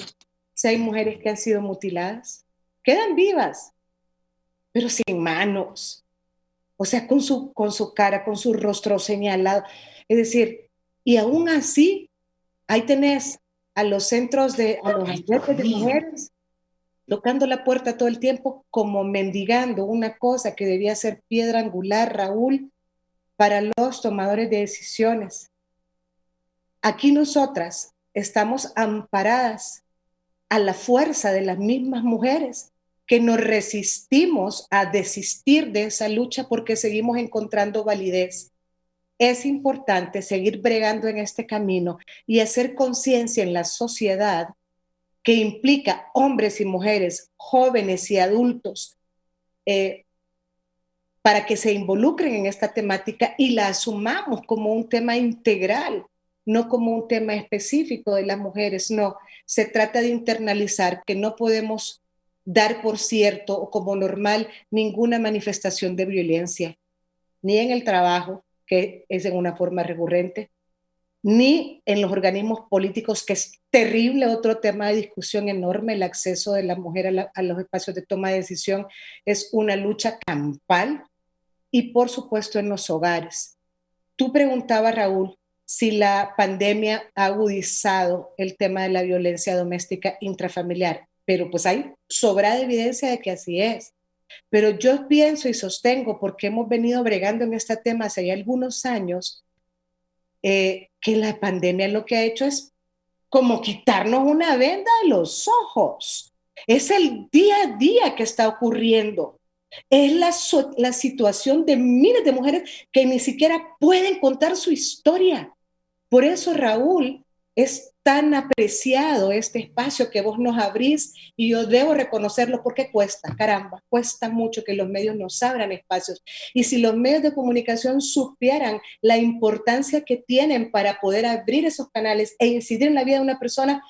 Si hay mujeres que han sido mutiladas, quedan vivas, pero sin manos, o sea, con su cara, con su rostro señalado. Es decir, y aún así, ahí tenés a los centros a los albergues de mujeres, tocando la puerta todo el tiempo, como mendigando una cosa que debía ser piedra angular, Raúl, para los tomadores de decisiones. Aquí nosotras estamos amparadas a la fuerza de las mismas mujeres que nos resistimos a desistir de esa lucha porque seguimos encontrando validez. Es importante seguir bregando en este camino y hacer conciencia en la sociedad que implica hombres y mujeres, jóvenes y adultos, para que se involucren en esta temática y la asumamos como un tema integral, no como un tema específico de las mujeres. No, se trata de internalizar que no podemos dar por cierto o como normal ninguna manifestación de violencia, ni en el trabajo, que es en una forma recurrente, ni en los organismos políticos, que es terrible, otro tema de discusión enorme. El acceso de la mujer a los espacios de toma de decisión es una lucha campal, y por supuesto en los hogares. Tú preguntabas, Raúl, si la pandemia ha agudizado el tema de la violencia doméstica intrafamiliar, pero pues hay sobrada evidencia de que así es. Pero yo pienso y sostengo, porque hemos venido bregando en este tema hace ya algunos años, que la pandemia lo que ha hecho es como quitarnos una venda de los ojos. Es el día a día que está ocurriendo. Es la situación de miles de mujeres que ni siquiera pueden contar su historia. Por eso, Raúl, es tan apreciado este espacio que vos nos abrís, y yo debo reconocerlo porque cuesta, caramba, cuesta mucho que los medios nos abran espacios. Y si los medios de comunicación supieran la importancia que tienen para poder abrir esos canales e incidir en la vida de una persona,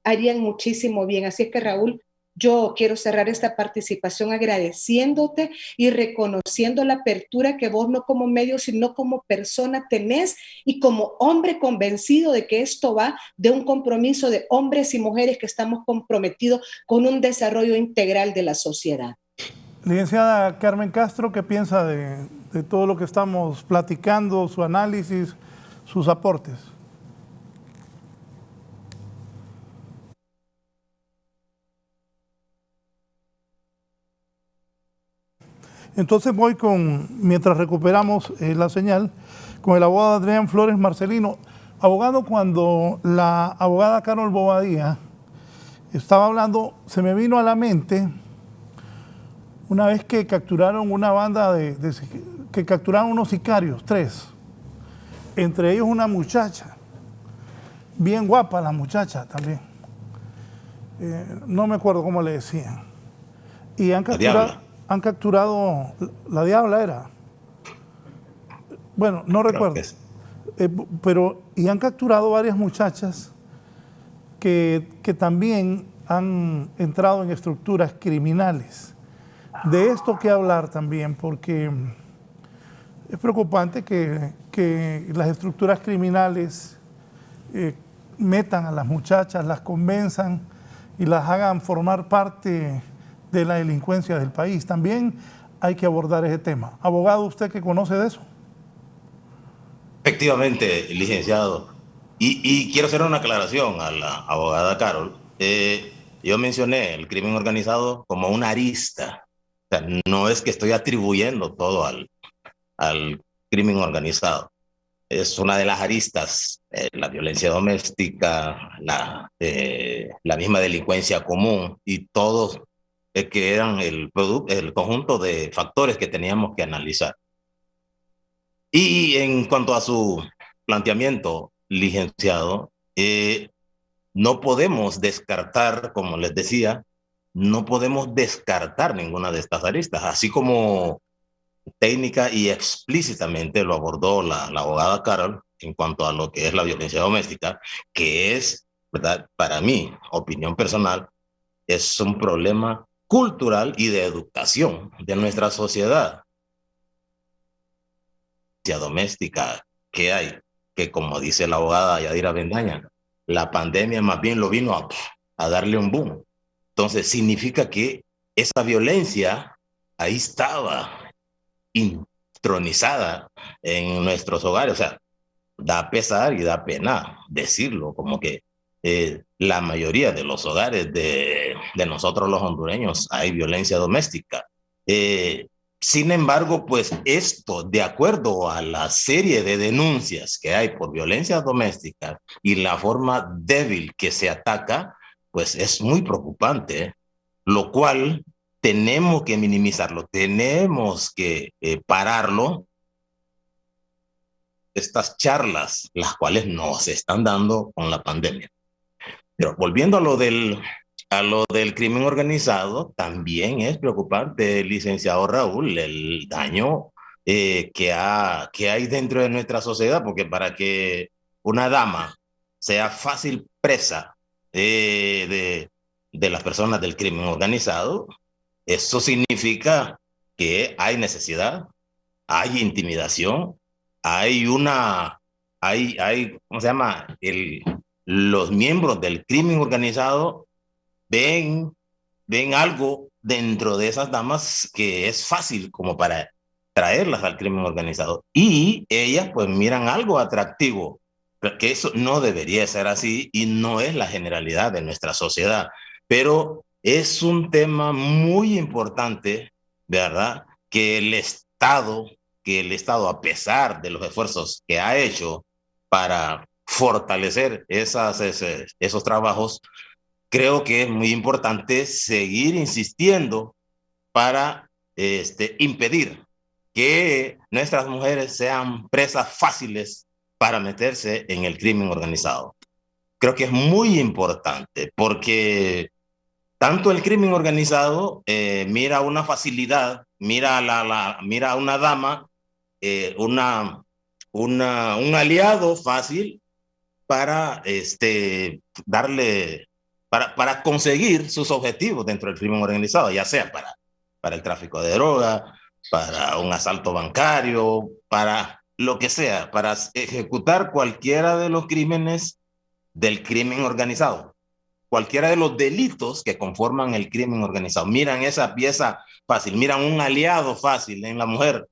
harían muchísimo bien. Así es que, Raúl, yo quiero cerrar esta participación agradeciéndote y reconociendo la apertura que vos, no como medio, sino como persona, tenés, y como hombre convencido de que esto va de un compromiso de hombres y mujeres que estamos comprometidos con un desarrollo integral de la sociedad. Licenciada Carmen Castro, ¿qué piensa de todo lo que estamos platicando, su análisis, sus aportes? Entonces voy mientras recuperamos la señal, con el abogado Adrián Flores Marcelino. Abogado, cuando la abogada Carol Bobadilla estaba hablando, se me vino a la mente una vez que capturaron una banda que capturaron unos sicarios, 3. Entre ellos una muchacha, bien guapa la muchacha también. No me acuerdo cómo le decían. Y han capturado, la Diabla era. Bueno, no recuerdo. Y han capturado varias muchachas que también han entrado en estructuras criminales. De esto que hablar también, porque es preocupante que las estructuras criminales metan a las muchachas, las convenzan y las hagan formar parte de la delincuencia del país. También hay que abordar ese tema. Abogado, ¿usted que conoce de eso? Efectivamente, licenciado. Y quiero hacer una aclaración a la abogada Carol. Yo mencioné el crimen organizado como una arista. O sea, no es que estoy atribuyendo todo al crimen organizado. Es una de las aristas, la violencia doméstica, la misma delincuencia común y todos que eran el conjunto de factores que teníamos que analizar. Y en cuanto a su planteamiento, licenciado, no podemos descartar, como les decía, no podemos descartar ninguna de estas aristas, así como técnica y explícitamente lo abordó la abogada Carol en cuanto a lo que es la violencia doméstica, que es, ¿verdad? Para mí, opinión personal, es un problema cultural y de educación de nuestra sociedad. Doméstica que hay, que como dice la abogada Yadira Bendaña, la pandemia más bien lo vino a darle un boom. Entonces significa que esa violencia ahí estaba intronizada en nuestros hogares. O sea, da pesar y da pena decirlo, como que la mayoría de los hogares de nosotros los hondureños hay violencia doméstica. Sin embargo, pues esto, de acuerdo a la serie de denuncias que hay por violencia doméstica y la forma débil que se ataca, pues es muy preocupante, lo cual tenemos que minimizarlo, tenemos que pararlo. Estas charlas, las cuales no se están dando con la pandemia. Pero volviendo a lo del crimen organizado, también es preocupante, licenciado Raúl, el daño que hay dentro de nuestra sociedad, porque para que una dama sea fácil presa de las personas del crimen organizado, eso significa que hay necesidad, hay intimidación, hay ¿cómo se llama? Los miembros del crimen organizado ven algo dentro de esas damas que es fácil como para traerlas al crimen organizado. Y ellas pues miran algo atractivo, que eso no debería ser así y no es la generalidad de nuestra sociedad. Pero es un tema muy importante, ¿verdad? Que el Estado, a pesar de los esfuerzos que ha hecho para fortalecer esos trabajos, creo que es muy importante seguir insistiendo para impedir que nuestras mujeres sean presas fáciles para meterse en el crimen organizado. Creo que es muy importante porque tanto el crimen organizado mira una facilidad, mira a una dama, un aliado fácil para para conseguir sus objetivos dentro del crimen organizado, ya sea para el tráfico de droga, para un asalto bancario, para lo que sea, para ejecutar cualquiera de los crímenes del crimen organizado, cualquiera de los delitos que conforman el crimen organizado. Miran esa pieza fácil, miran un aliado fácil en la mujer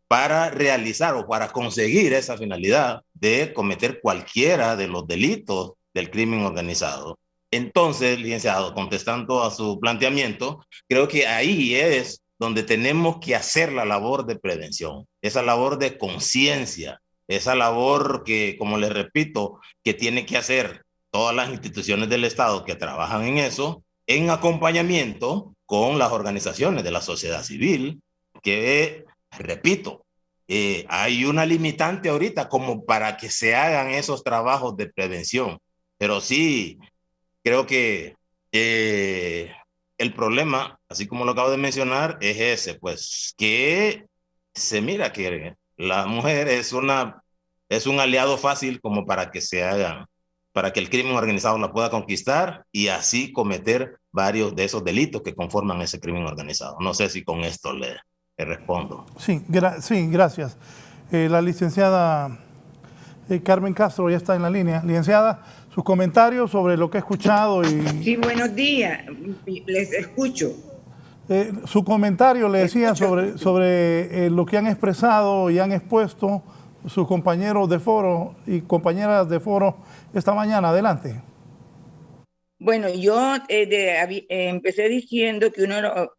para realizar o para conseguir esa finalidad de cometer cualquiera de los delitos del crimen organizado. Entonces, licenciado, contestando a su planteamiento, creo que ahí es donde tenemos que hacer la labor de prevención, esa labor de conciencia, esa labor que, como les repito, que tiene que hacer todas las instituciones del Estado que trabajan en eso, en acompañamiento con las organizaciones de la sociedad civil, que, repito, hay una limitante ahorita como para que se hagan esos trabajos de prevención. Pero sí, creo que el problema, así como lo acabo de mencionar, es ese, pues que se mira que la mujer es un aliado fácil como para que se haga, para que el crimen organizado la pueda conquistar y así cometer varios de esos delitos que conforman ese crimen organizado. No sé si con esto le respondo. Sí, sí, gracias. La licenciada Carmen Castro ya está en la línea. Licenciada, sus comentarios sobre lo que he escuchado y... Sí, buenos días, les escucho. Su comentario, le decía, sobre lo que han expresado y han expuesto sus compañeros de foro y compañeras de foro esta mañana. Adelante. Bueno, yo empecé diciendo que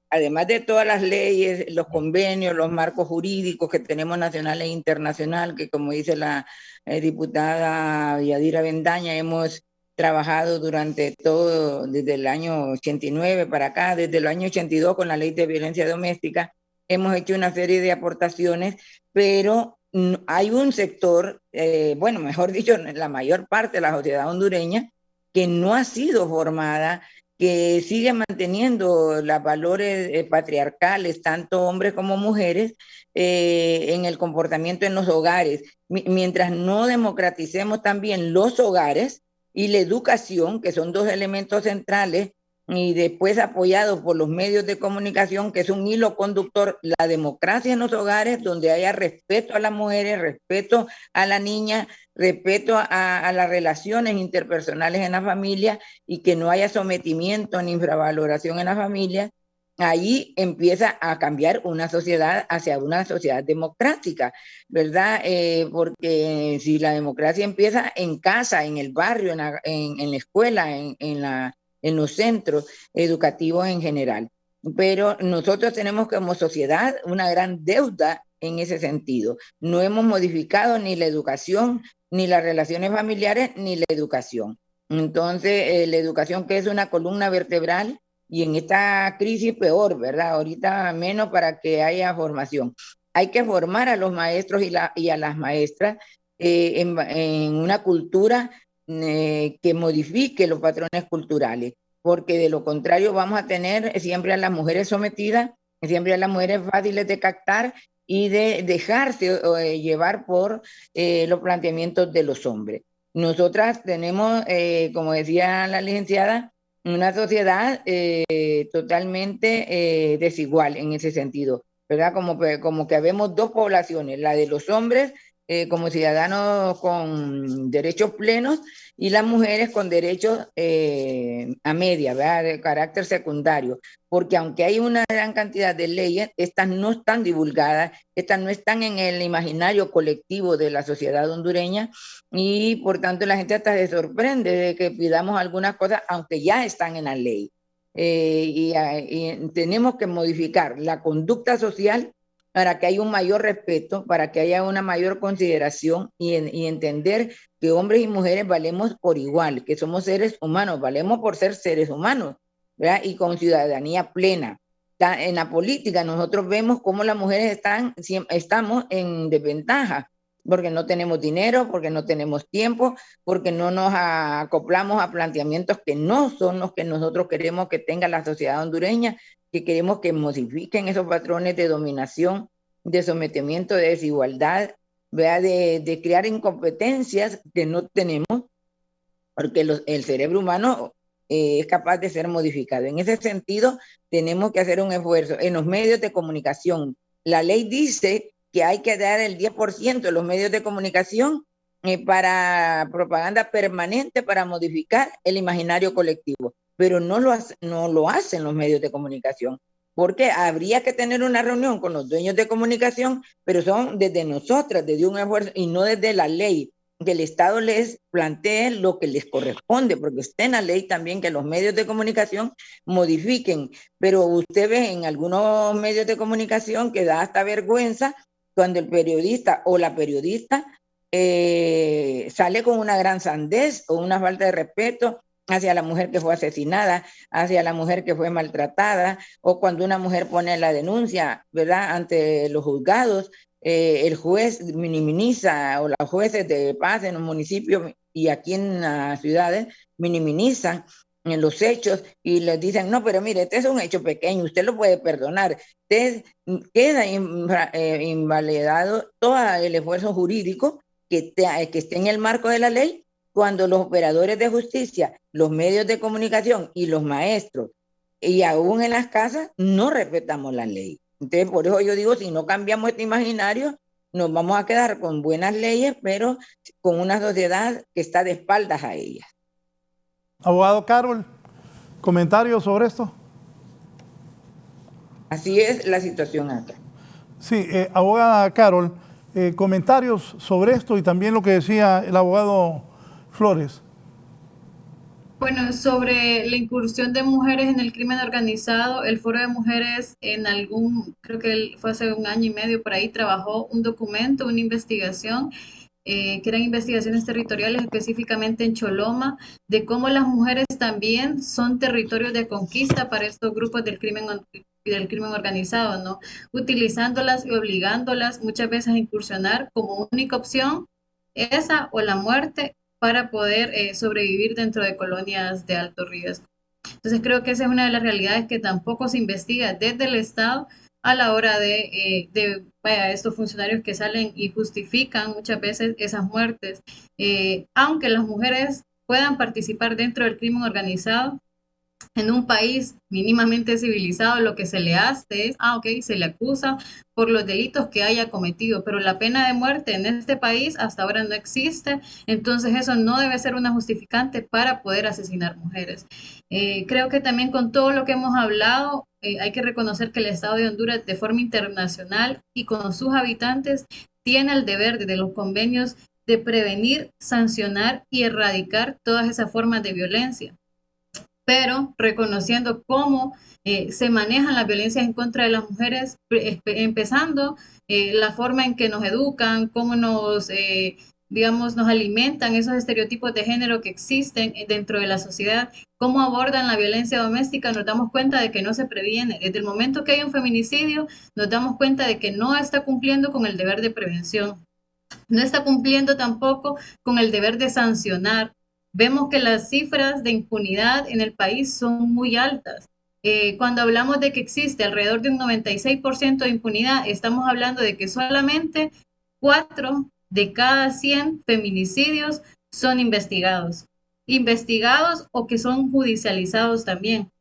además de todas las leyes, los convenios, los marcos jurídicos que tenemos nacional e internacional, que como dice la diputada Yadira Bendaña, hemos trabajado durante todo, desde el año 89 para acá, desde el año 82 con la ley de violencia doméstica, hemos hecho una serie de aportaciones, pero hay un sector, bueno, mejor dicho, la mayor parte de la sociedad hondureña, que no ha sido formada, que sigue manteniendo los valores patriarcales, tanto hombres como mujeres, en el comportamiento en los hogares. Mientras no democraticemos también los hogares y la educación, que son dos elementos centrales, y después apoyados por los medios de comunicación, que es un hilo conductor, la democracia en los hogares, donde haya respeto a las mujeres, respeto a la niña, respeto a las relaciones interpersonales en la familia y que no haya sometimiento ni infravaloración en la familia, ahí empieza a cambiar una sociedad hacia una sociedad democrática, ¿verdad? Porque si la democracia empieza en casa, en el barrio, en la escuela, en los centros educativos en general. Pero nosotros tenemos como sociedad una gran deuda en ese sentido. No hemos modificado ni la educación, ni las relaciones familiares, ni la educación. Entonces, la educación, que es una columna vertebral, y en esta crisis peor, ¿verdad? Ahorita menos para que haya formación. Hay que formar a los maestros y a las maestras en una cultura que modifique los patrones culturales, porque de lo contrario vamos a tener siempre a las mujeres sometidas, siempre a las mujeres fáciles de captar y de dejarse llevar por los planteamientos de los hombres. Nosotras tenemos, como decía la licenciada, una sociedad totalmente desigual en ese sentido, ¿verdad? Como que habemos dos poblaciones, la de los hombres como ciudadanos con derechos plenos y las mujeres con derechos a media, ¿verdad? De carácter secundario, porque aunque hay una gran cantidad de leyes, estas no están divulgadas, estas no están en el imaginario colectivo de la sociedad hondureña y por tanto la gente hasta se sorprende de que pidamos algunas cosas aunque ya están en la ley. Y tenemos que modificar la conducta social para que haya un mayor respeto, para que haya una mayor consideración y entender que hombres y mujeres valemos por igual, que somos seres humanos, valemos por ser seres humanos, ¿verdad? Y con ciudadanía plena. En la política nosotros vemos cómo las mujeres estamos en desventaja, porque no tenemos dinero, porque no tenemos tiempo, porque no nos acoplamos a planteamientos que no son los que nosotros queremos que tenga la sociedad hondureña, que queremos que modifiquen esos patrones de dominación, de sometimiento, de desigualdad, ¿verdad? De crear incompetencias que no tenemos, porque el cerebro humano es capaz de ser modificado. En ese sentido, tenemos que hacer un esfuerzo. En los medios de comunicación, la ley dice que hay que dar el 10% de los medios de comunicación para propaganda permanente para modificar el imaginario colectivo, pero no lo hacen los medios de comunicación, porque habría que tener una reunión con los dueños de comunicación, pero son desde nosotras, desde un esfuerzo y no desde la ley, que el Estado les plantee lo que les corresponde, porque está en la ley también que los medios de comunicación modifiquen, pero usted ve en algunos medios de comunicación que da hasta vergüenza cuando el periodista o la periodista sale con una gran sandez o una falta de respeto hacia la mujer que fue asesinada, hacia la mujer que fue maltratada, o cuando una mujer pone la denuncia, ¿verdad?, ante los juzgados el juez minimiza, o los jueces de paz en los municipios y aquí en las ciudades minimizan en los hechos y les dicen, no, pero mire, este es un hecho pequeño, usted lo puede perdonar. Usted queda invalidado todo el esfuerzo jurídico que esté en el marco de la ley cuando los operadores de justicia, los medios de comunicación y los maestros, y aún en las casas, no respetamos la ley. Entonces, por eso yo digo, si no cambiamos este imaginario, nos vamos a quedar con buenas leyes, pero con una sociedad que está de espaldas a ellas. Abogado Carol, ¿comentarios sobre esto? Así es la situación acá. Sí, abogada Carol, comentarios sobre esto y también lo que decía el abogado Flores. Bueno, sobre la incursión de mujeres en el crimen organizado, el Foro de Mujeres creo que fue hace 1 año y medio por ahí, trabajó un documento, una investigación, que eran investigaciones territoriales específicamente en Choloma, de cómo las mujeres también son territorios de conquista para estos grupos del crimen organizado, ¿no? Utilizándolas y obligándolas muchas veces a incursionar como única opción, esa o la muerte, para poder sobrevivir dentro de colonias de alto riesgo. Entonces creo que esa es una de las realidades que tampoco se investiga desde el Estado a la hora de estos funcionarios que salen y justifican muchas veces esas muertes. Aunque las mujeres puedan participar dentro del crimen organizado, en un país mínimamente civilizado, lo que se le hace es, se le acusa por los delitos que haya cometido, pero la pena de muerte en este país hasta ahora no existe, entonces eso no debe ser una justificante para poder asesinar mujeres. Creo que también con todo lo que hemos hablado, hay que reconocer que el Estado de Honduras, de forma internacional y con sus habitantes, tiene el deber desde los convenios de prevenir, sancionar y erradicar todas esas formas de violencia, pero reconociendo cómo se manejan las violencias en contra de las mujeres, empezando la forma en que nos educan, cómo nos alimentan esos estereotipos de género que existen dentro de la sociedad, cómo abordan la violencia doméstica, nos damos cuenta de que no se previene. Desde el momento que hay un feminicidio, nos damos cuenta de que no está cumpliendo con el deber de prevención, no está cumpliendo tampoco con el deber de sancionar. Vemos que las cifras de impunidad en el país son muy altas. Cuando hablamos de que existe alrededor de un 96% de impunidad, estamos hablando de que solamente 4 de cada 100 feminicidios son investigados o que son judicializados también.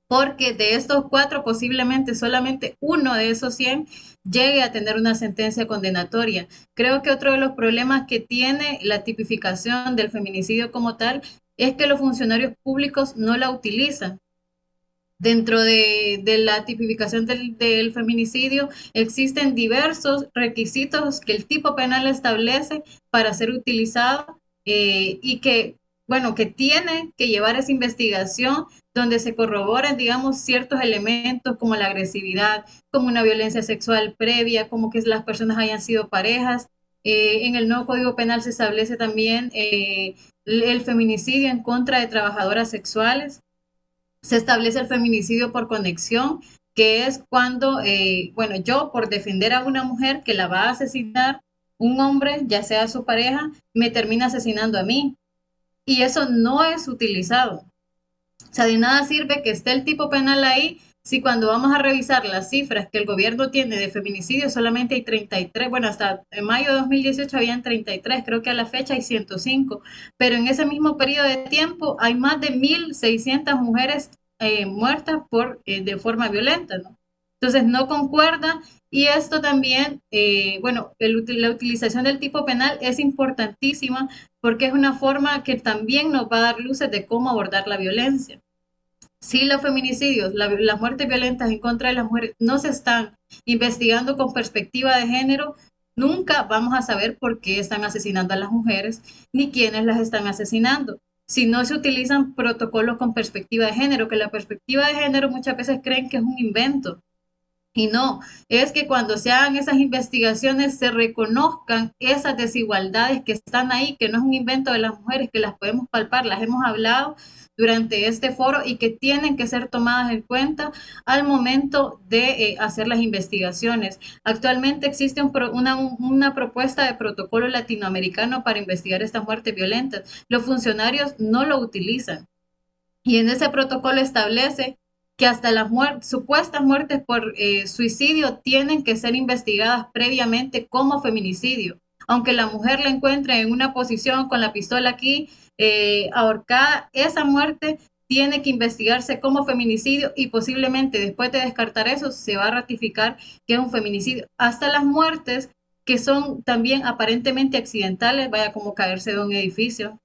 Porque de estos 4 posiblemente solamente 1 de esos 100 llegue a tener una sentencia condenatoria. Creo que otro de los problemas que tiene la tipificación del feminicidio como tal es que los funcionarios públicos no la utilizan. Dentro de la tipificación del feminicidio existen diversos requisitos que el tipo penal establece para ser utilizado y que tiene que llevar esa investigación donde se corroboran, ciertos elementos como la agresividad, como una violencia sexual previa, como que las personas hayan sido parejas. En el nuevo Código Penal se establece también el feminicidio en contra de trabajadoras sexuales. Se establece el feminicidio por conexión, que es cuando, yo por defender a una mujer que la va a asesinar, un hombre, ya sea su pareja, me termina asesinando a mí. Y eso no es utilizado. O sea, de nada sirve que esté el tipo penal ahí si cuando vamos a revisar las cifras que el gobierno tiene de feminicidio solamente hay 33, hasta en mayo de 2018 habían 33, creo que a la fecha hay 105, pero en ese mismo periodo de tiempo hay más de 1.600 mujeres muertas de forma violenta, ¿no? Entonces no concuerda y esto también, la utilización del tipo penal es importantísima porque es una forma que también nos va a dar luces de cómo abordar la violencia. Si los feminicidios, las muertes violentas en contra de las mujeres no se están investigando con perspectiva de género, nunca vamos a saber por qué están asesinando a las mujeres ni quiénes las están asesinando. Si no se utilizan protocolos con perspectiva de género, que la perspectiva de género muchas veces creen que es un invento. Y no, es que cuando se hagan esas investigaciones se reconozcan esas desigualdades que están ahí, que no es un invento de las mujeres, que las podemos palpar, las hemos hablado durante este foro y que tienen que ser tomadas en cuenta al momento de hacer las investigaciones. Actualmente existe una propuesta de protocolo latinoamericano para investigar estas muertes violentas. Los funcionarios no lo utilizan. Y en ese protocolo establece que hasta las supuestas muertes por suicidio tienen que ser investigadas previamente como feminicidio. Aunque la mujer la encuentre en una posición con la pistola aquí, ahorcada, esa muerte tiene que investigarse como feminicidio y posiblemente después de descartar eso se va a ratificar que es un feminicidio. Hasta las muertes que son también aparentemente accidentales, vaya como caerse de un edificio,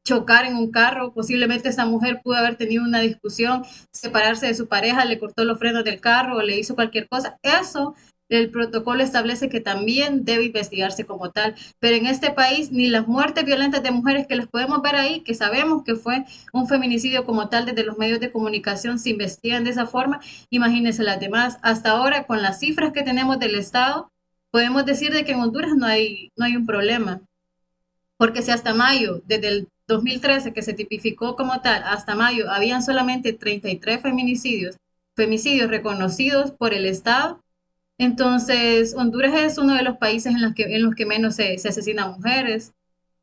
chocar en un carro, posiblemente esa mujer pudo haber tenido una discusión, separarse de su pareja, le cortó los frenos del carro o le hizo cualquier cosa. Eso el protocolo establece que también debe investigarse como tal, pero en este país ni las muertes violentas de mujeres que las podemos ver ahí, que sabemos que fue un feminicidio como tal desde los medios de comunicación, se investigan de esa forma. Imagínense las demás. Hasta ahora, con las cifras que tenemos del Estado, podemos decir de que en Honduras no hay un problema. Porque si hasta mayo, desde el 2013 que se tipificó como tal, hasta mayo habían solamente 33 femicidios reconocidos por el Estado, entonces Honduras es uno de los países en los que menos se asesinan mujeres.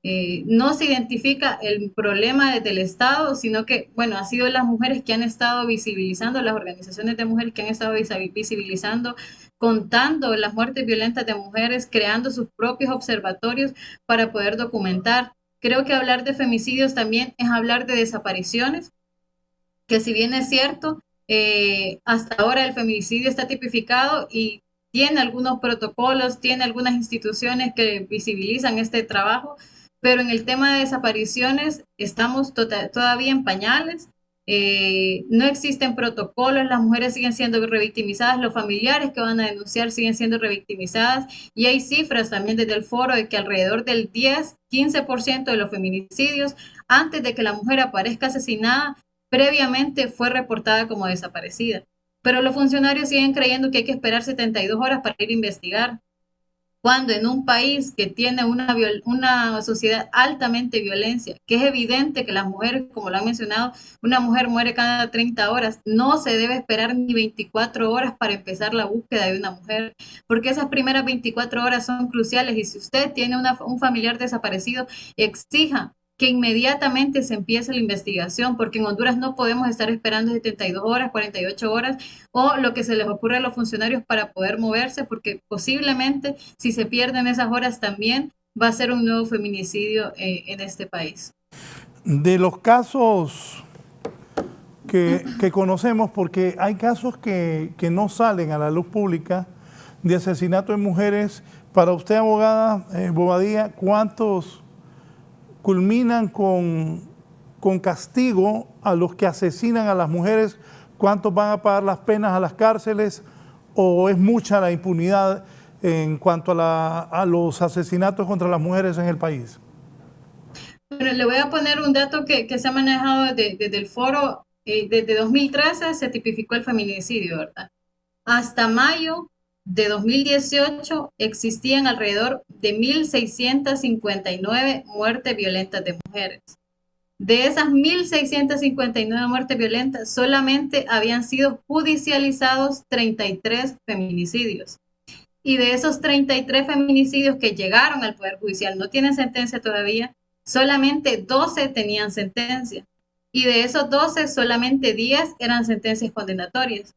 No se identifica el problema desde el Estado, sino que, bueno, ha sido las mujeres que han estado visibilizando, las organizaciones de mujeres que han estado visibilizando, contando las muertes violentas de mujeres, creando sus propios observatorios para poder documentar. Creo que hablar de femicidios también es hablar de desapariciones, que si bien es cierto, hasta ahora el feminicidio está tipificado y tiene algunos protocolos, tiene algunas instituciones que visibilizan este trabajo, pero en el tema de desapariciones estamos todavía en pañales. No existen protocolos, las mujeres siguen siendo revictimizadas, los familiares que van a denunciar siguen siendo revictimizadas y hay cifras también desde el foro de que alrededor del 10-15% de los feminicidios antes de que la mujer aparezca asesinada previamente fue reportada como desaparecida. Pero los funcionarios siguen creyendo que hay que esperar 72 horas para ir a investigar, cuando en un país que tiene una sociedad altamente violencia, que es evidente que las mujeres, como lo han mencionado, una mujer muere cada 30 horas, no se debe esperar ni 24 horas para empezar la búsqueda de una mujer, porque esas primeras 24 horas son cruciales y si usted tiene un familiar desaparecido, exija que inmediatamente se empiece la investigación, porque en Honduras no podemos estar esperando 72 horas, 48 horas, o lo que se les ocurre a los funcionarios para poder moverse, porque posiblemente si se pierden esas horas también va a ser un nuevo feminicidio en este país. De los casos que conocemos, porque hay casos que no salen a la luz pública de asesinato de mujeres, para usted, abogada Bobadilla, ¿cuántos culminan con castigo a los que asesinan a las mujeres? ¿Cuántos van a pagar las penas a las cárceles? ¿O es mucha la impunidad en cuanto a los asesinatos contra las mujeres en el país? Bueno, le voy a poner un dato que se ha manejado desde el foro. Desde 2013 se tipificó el feminicidio, ¿verdad? Hasta mayo de 2018 existían alrededor de 1.659 muertes violentas de mujeres. De esas 1.659 muertes violentas, solamente habían sido judicializados 33 feminicidios. Y de esos 33 feminicidios que llegaron al Poder Judicial, no tienen sentencia todavía, solamente 12 tenían sentencia. Y de esos 12, solamente 10 eran sentencias condenatorias.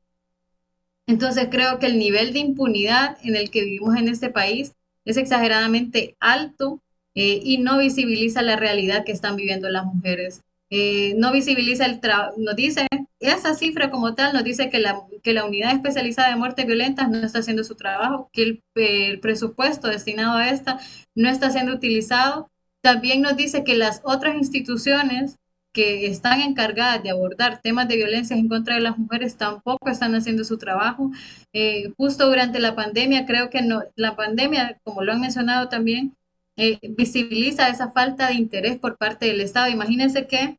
Entonces creo que el nivel de impunidad en el que vivimos en este país es exageradamente alto y no visibiliza la realidad que están viviendo las mujeres. No visibiliza nos dice, esa cifra como tal nos dice que la unidad especializada de muertes violentas no está haciendo su trabajo, que el presupuesto destinado a esta no está siendo utilizado. También nos dice que las otras instituciones que están encargadas de abordar temas de violencia en contra de las mujeres tampoco están haciendo su trabajo. Justo durante la pandemia, creo que la pandemia, como lo han mencionado también, visibiliza esa falta de interés por parte del Estado. Imagínense que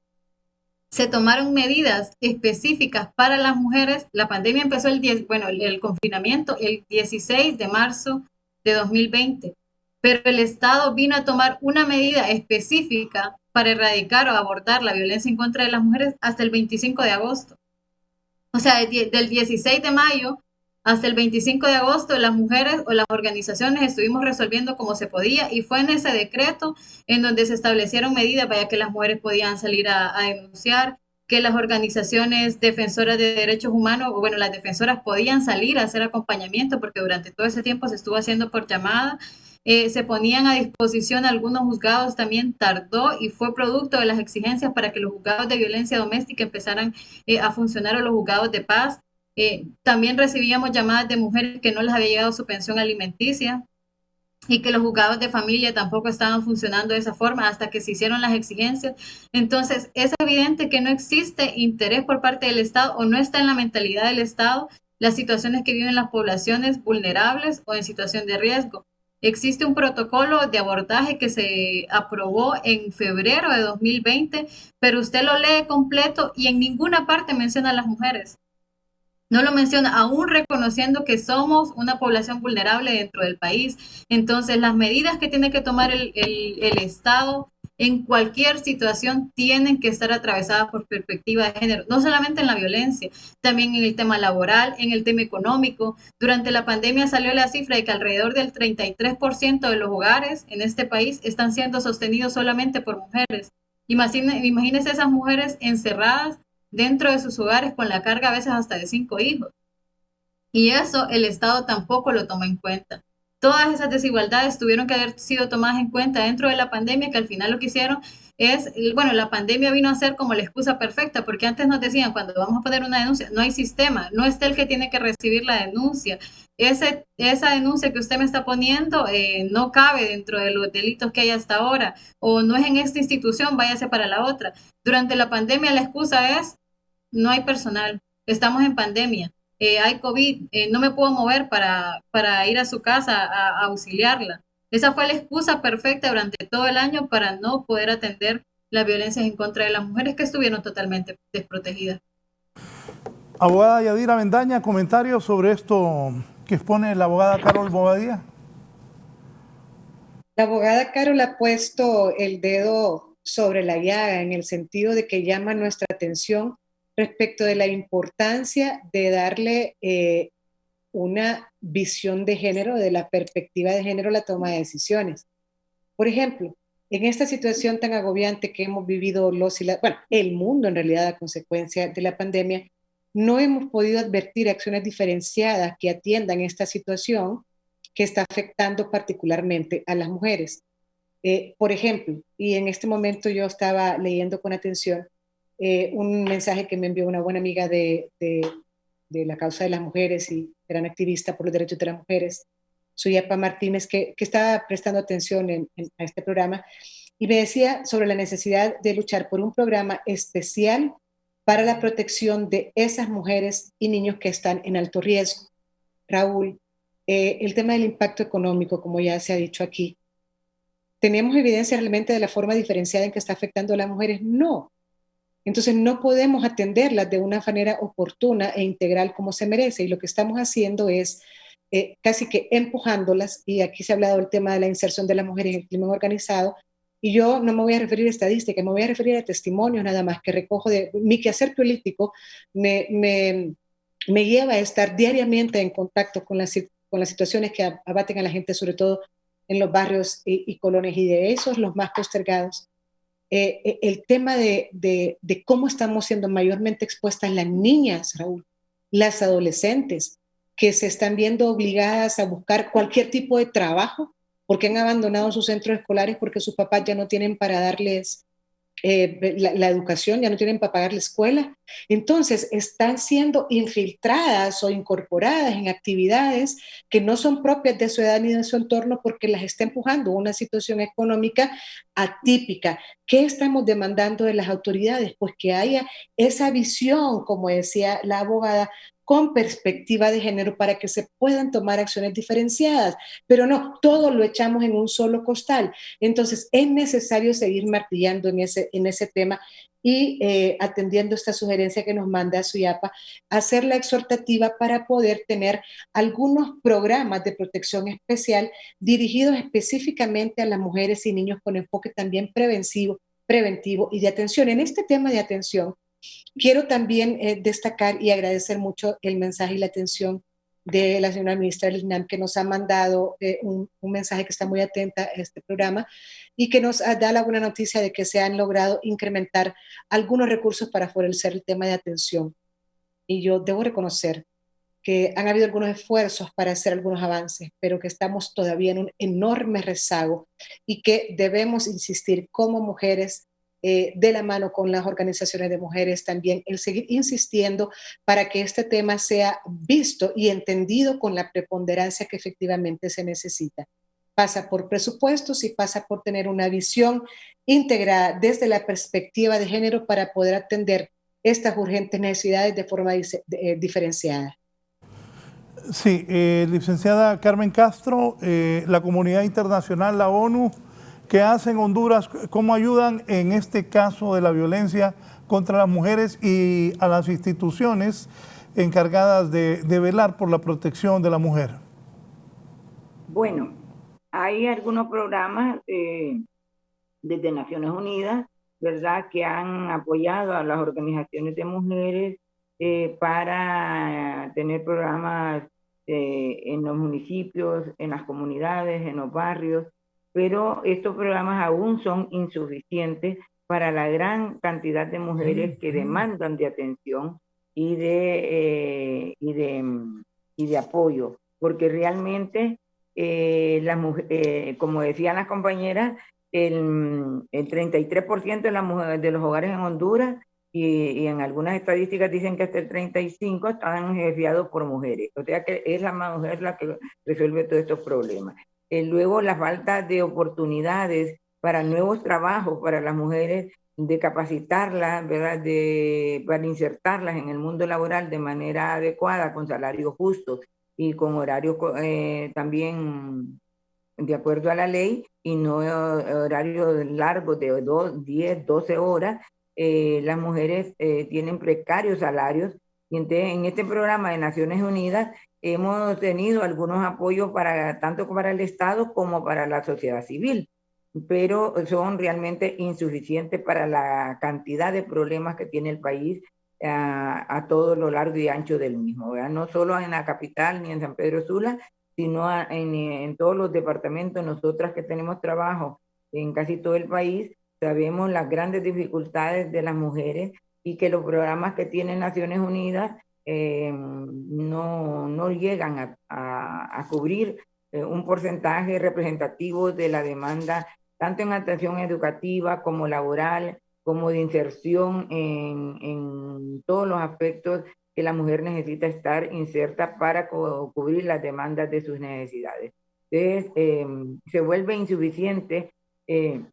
se tomaron medidas específicas para las mujeres. La pandemia empezó el confinamiento el 16 de marzo de 2020, pero el Estado vino a tomar una medida específica para erradicar o abordar la violencia en contra de las mujeres hasta el 25 de agosto. O sea, del 16 de mayo hasta el 25 de agosto, las mujeres o las organizaciones estuvimos resolviendo como se podía, y fue en ese decreto en donde se establecieron medidas para que las mujeres podían salir a denunciar, que las organizaciones defensoras de derechos humanos, o bueno, las defensoras podían salir a hacer acompañamiento, porque durante todo ese tiempo se estuvo haciendo por llamada. Se ponían a disposición algunos juzgados, también tardó y fue producto de las exigencias para que los juzgados de violencia doméstica empezaran a funcionar, o los juzgados de paz. También recibíamos llamadas de mujeres que no les había llegado su pensión alimenticia y que los juzgados de familia tampoco estaban funcionando de esa forma hasta que se hicieron las exigencias. Entonces, es evidente que no existe interés por parte del Estado, o no está en la mentalidad del Estado, las situaciones que viven las poblaciones vulnerables o en situación de riesgo. Existe un protocolo de abordaje que se aprobó en febrero de 2020, pero usted lo lee completo y en ninguna parte menciona a las mujeres. No lo menciona, aún reconociendo que somos una población vulnerable dentro del país. Entonces, las medidas que tiene que tomar el Estado en cualquier situación tienen que estar atravesadas por perspectiva de género, no solamente en la violencia, también en el tema laboral, en el tema económico. Durante la pandemia salió la cifra de que alrededor del 33% de los hogares en este país están siendo sostenidos solamente por mujeres. Imagínense esas mujeres encerradas dentro de sus hogares con la carga a veces hasta de 5 hijos. Y eso el Estado tampoco lo toma en cuenta. Todas esas desigualdades tuvieron que haber sido tomadas en cuenta dentro de la pandemia, que al final lo que hicieron es, bueno, la pandemia vino a ser como la excusa perfecta, porque antes nos decían, cuando vamos a poner una denuncia, no hay sistema, no está el que tiene que recibir la denuncia. Esa denuncia que usted me está poniendo no cabe dentro de los delitos que hay hasta ahora, o no es en esta institución, váyase para la otra. Durante la pandemia la excusa es, no hay personal, estamos en pandemia, hay COVID, no me puedo mover para ir a su casa a auxiliarla. Esa fue la excusa perfecta durante todo el año para no poder atender las violencias en contra de las mujeres, que estuvieron totalmente desprotegidas. Abogada Yadira Bendaña, comentarios sobre esto que expone la abogada Carol Bobadilla. La abogada Carol ha puesto el dedo sobre la llaga en el sentido de que llama nuestra atención respecto de la importancia de darle una visión de género, de la perspectiva de género a la toma de decisiones. Por ejemplo, en esta situación tan agobiante que hemos vivido el mundo en realidad a consecuencia de la pandemia, no hemos podido advertir acciones diferenciadas que atiendan esta situación que está afectando particularmente a las mujeres. Por ejemplo, y en este momento yo estaba leyendo con atención un mensaje que me envió una buena amiga de la causa de las mujeres y gran activista por los derechos de las mujeres, Suyapa Martínez, que estaba prestando atención a este programa, y me decía sobre la necesidad de luchar por un programa especial para la protección de esas mujeres y niños que están en alto riesgo. Raúl, el tema del impacto económico, como ya se ha dicho aquí, ¿tenemos evidencia realmente de la forma diferenciada en que está afectando a las mujeres? No. Entonces no podemos atenderlas de una manera oportuna e integral como se merece, y lo que estamos haciendo es casi que empujándolas, y aquí se ha hablado del tema de la inserción de las mujeres en el crimen organizado, y yo no me voy a referir a estadísticas, me voy a referir a testimonios nada más que recojo de mi quehacer político, me lleva a estar diariamente en contacto con las situaciones que abaten a la gente, sobre todo en los barrios y colonias, y de esos los más postergados. El tema de cómo estamos siendo mayormente expuestas las niñas, Raúl, las adolescentes, que se están viendo obligadas a buscar cualquier tipo de trabajo porque han abandonado sus centros escolares, porque sus papás ya no tienen para darles la educación, ya no tienen para pagar la escuela. Entonces están siendo infiltradas o incorporadas en actividades que no son propias de su edad ni de su entorno, porque las está empujando una situación económica atípica. ¿Qué estamos demandando de las autoridades? Pues que haya esa visión, como decía la abogada, con perspectiva de género para que se puedan tomar acciones diferenciadas, pero no, todo lo echamos en un solo costal. Entonces, es necesario seguir martillando en ese tema y atendiendo esta sugerencia que nos manda Suyapa, hacer la exhortativa para poder tener algunos programas de protección especial dirigidos específicamente a las mujeres y niños con enfoque también preventivo y de atención. En este tema de atención, quiero también destacar y agradecer mucho el mensaje y la atención de la señora ministra del INAM, que nos ha mandado un mensaje que está muy atenta a este programa y que nos da la buena noticia de que se han logrado incrementar algunos recursos para favorecer el tema de atención. Y yo debo reconocer que han habido algunos esfuerzos para hacer algunos avances, pero que estamos todavía en un enorme rezago y que debemos insistir como mujeres de la mano con las organizaciones de mujeres también, el seguir insistiendo para que este tema sea visto y entendido con la preponderancia que efectivamente se necesita. Pasa por presupuestos y pasa por tener una visión integrada desde la perspectiva de género para poder atender estas urgentes necesidades de forma diferenciada. Sí, licenciada Carmen Castro, la comunidad internacional, la ONU, ¿qué hacen Honduras? ¿Cómo ayudan en este caso de la violencia contra las mujeres y a las instituciones encargadas de velar por la protección de la mujer? Bueno, hay algunos programas desde Naciones Unidas, ¿verdad?, que han apoyado a las organizaciones de mujeres para tener programas en los municipios, en las comunidades, en los barrios, pero estos programas aún son insuficientes para la gran cantidad de mujeres que demandan de atención y de apoyo, porque realmente las mujeres, como decían las compañeras, el 33% de las mujeres de los hogares en Honduras y en algunas estadísticas dicen que hasta el 35% están jefados por mujeres, o sea que es la mujer la que resuelve todos estos problemas. Luego la falta de oportunidades para nuevos trabajos para las mujeres, de capacitarlas, ¿verdad?, para insertarlas en el mundo laboral de manera adecuada, con salarios justos y con horarios también de acuerdo a la ley, y no horarios largos de 10, 12 horas. Las mujeres tienen precarios salarios, y entonces en este programa de Naciones Unidas hemos tenido algunos apoyos tanto para el Estado como para la sociedad civil, pero son realmente insuficientes para la cantidad de problemas que tiene el país a todo lo largo y ancho del mismo, ¿verdad? No solo en la capital ni en San Pedro Sula, sino en todos los departamentos. Nosotras que tenemos trabajo en casi todo el país, sabemos las grandes dificultades de las mujeres y que los programas que tienen Naciones Unidas no llegan a cubrir un porcentaje representativo de la demanda, tanto en atención educativa como laboral, como de inserción en todos los aspectos que la mujer necesita estar inserta para cubrir las demandas de sus necesidades. Entonces, se vuelve insuficiente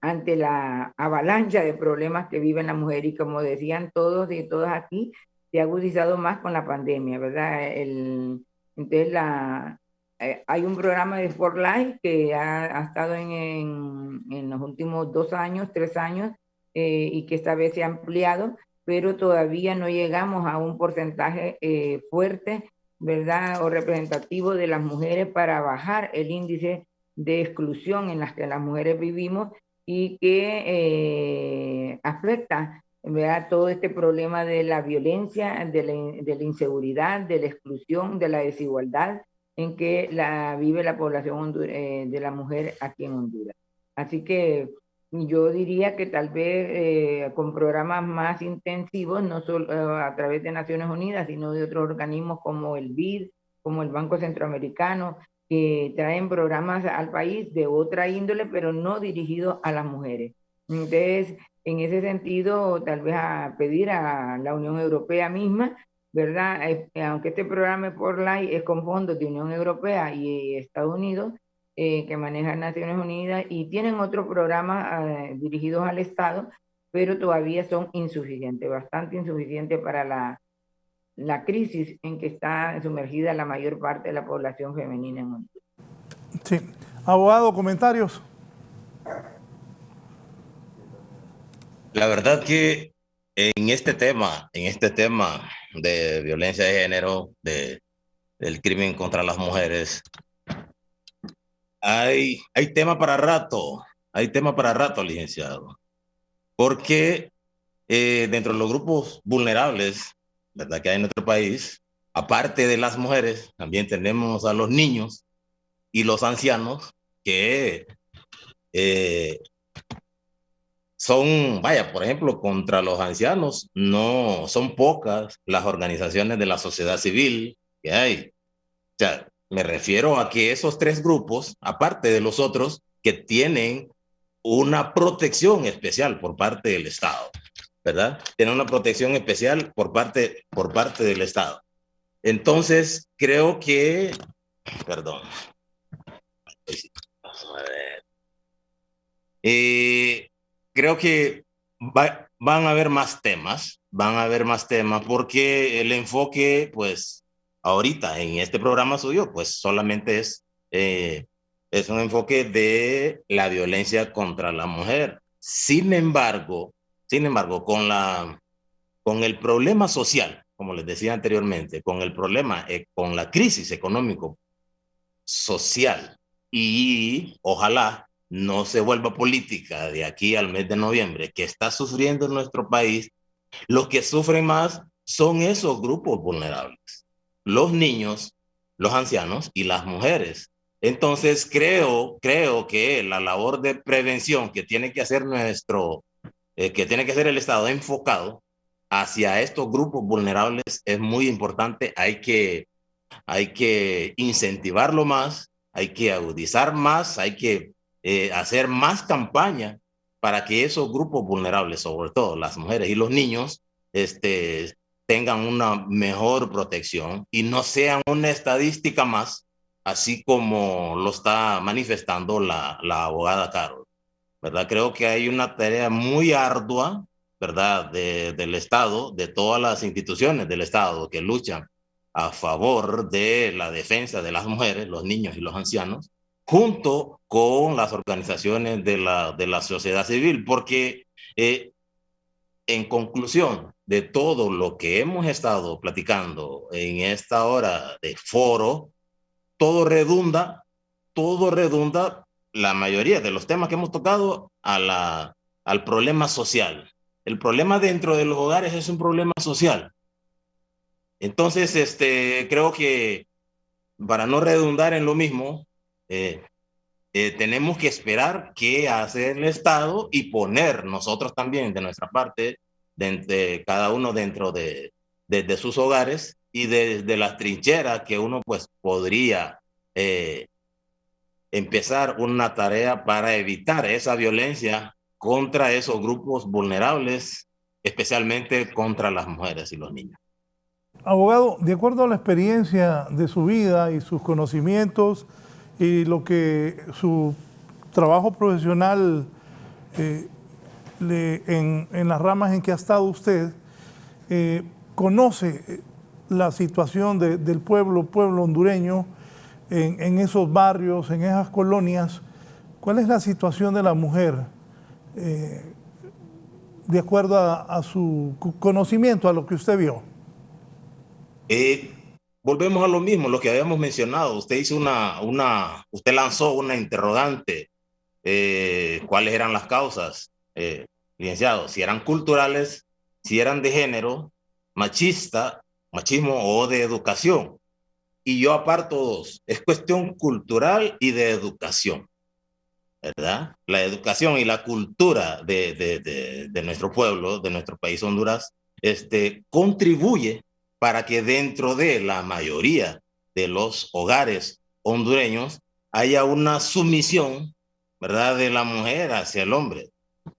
ante la avalancha de problemas que vive la mujer, y como decían todos y todas aquí, se ha agudizado más con la pandemia, ¿verdad? Entonces, hay un programa de Sport Life que ha estado en los últimos 2 años, 3 años, y que esta vez se ha ampliado, pero todavía no llegamos a un porcentaje fuerte, ¿verdad?, o representativo de las mujeres para bajar el índice de exclusión en las que las mujeres vivimos y que afecta, ¿verdad?, todo este problema de la violencia, de la inseguridad, de la exclusión, de la desigualdad en que vive la población de la mujer aquí en Honduras. Así que yo diría que tal vez con programas más intensivos, no solo a través de Naciones Unidas, sino de otros organismos como el BID, como el Banco Centroamericano, que traen programas al país de otra índole, pero no dirigidos a las mujeres. Entonces, en ese sentido, tal vez a pedir a la Unión Europea misma, ¿verdad? Aunque este programa por Life es con fondos de Unión Europea y Estados Unidos, que manejan Naciones Unidas, y tienen otros programas dirigidos al Estado, pero todavía son insuficientes, bastante insuficientes para la crisis en que está sumergida la mayor parte de la población femenina en Honduras. Sí. Abogado, comentarios. La verdad que en este tema de violencia de género, del crimen contra las mujeres, hay tema para rato, licenciado, porque dentro de los grupos vulnerables, ¿verdad?, que hay en nuestro país, aparte de las mujeres, también tenemos a los niños y los ancianos que son, vaya, por ejemplo, contra los ancianos, no son pocas las organizaciones de la sociedad civil que hay. O sea, me refiero a que esos tres grupos, aparte de los otros, que tienen una protección especial por parte del Estado, ¿verdad? Tienen una protección especial por parte del Estado. Entonces, creo que, perdón, vamos a ver. Creo que van a haber más temas, porque el enfoque, pues, ahorita en este programa suyo, pues solamente es un enfoque de la violencia contra la mujer. Sin embargo, con el problema social, como les decía anteriormente, con el problema, con la crisis económico-social, y ojalá no se vuelva política de aquí al mes de noviembre, que está sufriendo en nuestro país, los que sufren más son esos grupos vulnerables, los niños, los ancianos y las mujeres. Entonces creo que la labor de prevención que tiene que hacer el Estado enfocado hacia estos grupos vulnerables es muy importante. Hay que incentivarlo más, hay que agudizar más, hay que hacer más campaña para que esos grupos vulnerables, sobre todo las mujeres y los niños, tengan una mejor protección y no sean una estadística más, así como lo está manifestando la abogada Carol, ¿verdad? Creo que hay una tarea muy ardua, ¿verdad?, del Estado, de todas las instituciones del Estado que luchan a favor de la defensa de las mujeres, los niños y los ancianos, junto con las organizaciones de la sociedad civil, porque en conclusión de todo lo que hemos estado platicando en esta hora de foro, todo redunda, la mayoría de los temas que hemos tocado al problema social. El problema dentro de los hogares es un problema social. Entonces, creo que para no redundar en lo mismo, tenemos que esperar qué hace el Estado y poner nosotros también de nuestra parte, de cada uno dentro de sus hogares y de las trincheras que uno pues podría empezar una tarea para evitar esa violencia contra esos grupos vulnerables, especialmente contra las mujeres y los niños. Abogado, de acuerdo a la experiencia de su vida y sus conocimientos y lo que su trabajo profesional en las ramas en que ha estado usted, conoce la situación del pueblo hondureño en esos barrios, en esas colonias. ¿Cuál es la situación de la mujer de acuerdo a su conocimiento, a lo que usted vio? Volvemos a lo mismo, lo que habíamos mencionado. Usted hizo usted lanzó una interrogante. ¿Cuáles eran las causas, licenciado? Si eran culturales, si eran de género, machismo o de educación. Y yo aparto dos. Es cuestión cultural y de educación, ¿verdad? La educación y la cultura de nuestro pueblo, de nuestro país Honduras, contribuye para que dentro de la mayoría de los hogares hondureños haya una sumisión, ¿verdad?, de la mujer hacia el hombre.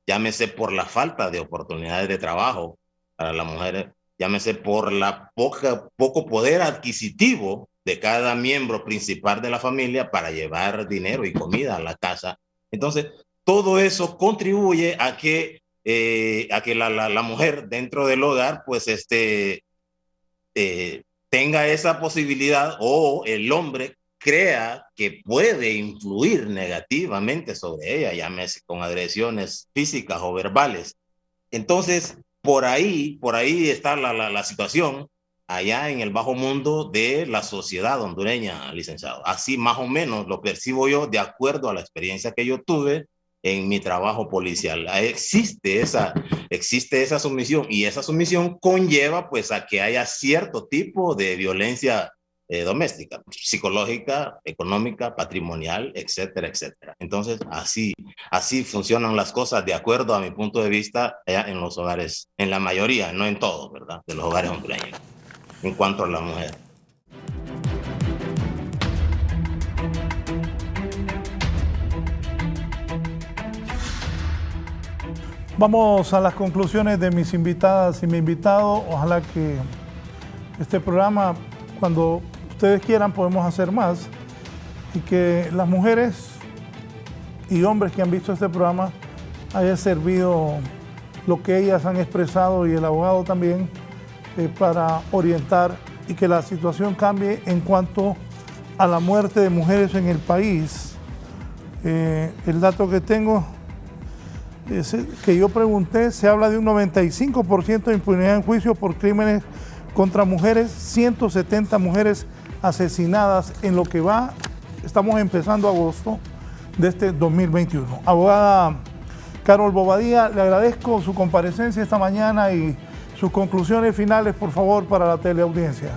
Llámese por la falta de oportunidades de trabajo para las mujeres, llámese por la poco poder adquisitivo de cada miembro principal de la familia para llevar dinero y comida a la casa. Entonces, todo eso contribuye a que la mujer dentro del hogar, pues, tenga esa posibilidad o el hombre crea que puede influir negativamente sobre ella, llámese con agresiones físicas o verbales. Entonces, por ahí está la situación allá en el bajo mundo de la sociedad hondureña, licenciado. Así más o menos lo percibo yo de acuerdo a la experiencia que yo tuve en mi trabajo policial. Existe esa sumisión, y esa sumisión conlleva pues a que haya cierto tipo de violencia doméstica, psicológica, económica, patrimonial, etcétera, etcétera. Entonces, así funcionan las cosas de acuerdo a mi punto de vista en los hogares, en la mayoría, no en todos, ¿verdad?, de los hogares hondureños, en cuanto a la mujer. Vamos a las conclusiones de mis invitadas y mi invitado. Ojalá que este programa, cuando ustedes quieran, podemos hacer más, y que las mujeres y hombres que han visto este programa haya servido lo que ellas han expresado, y el abogado también, para orientar y que la situación cambie en cuanto a la muerte de mujeres en el país. El dato que tengo que yo pregunté, se habla de un 95% de impunidad en juicio por crímenes contra mujeres, 170 mujeres asesinadas en lo que va, estamos empezando agosto de este 2021. Abogada Carol Bobadilla, le agradezco su comparecencia esta mañana y sus conclusiones finales, por favor, para la teleaudiencia.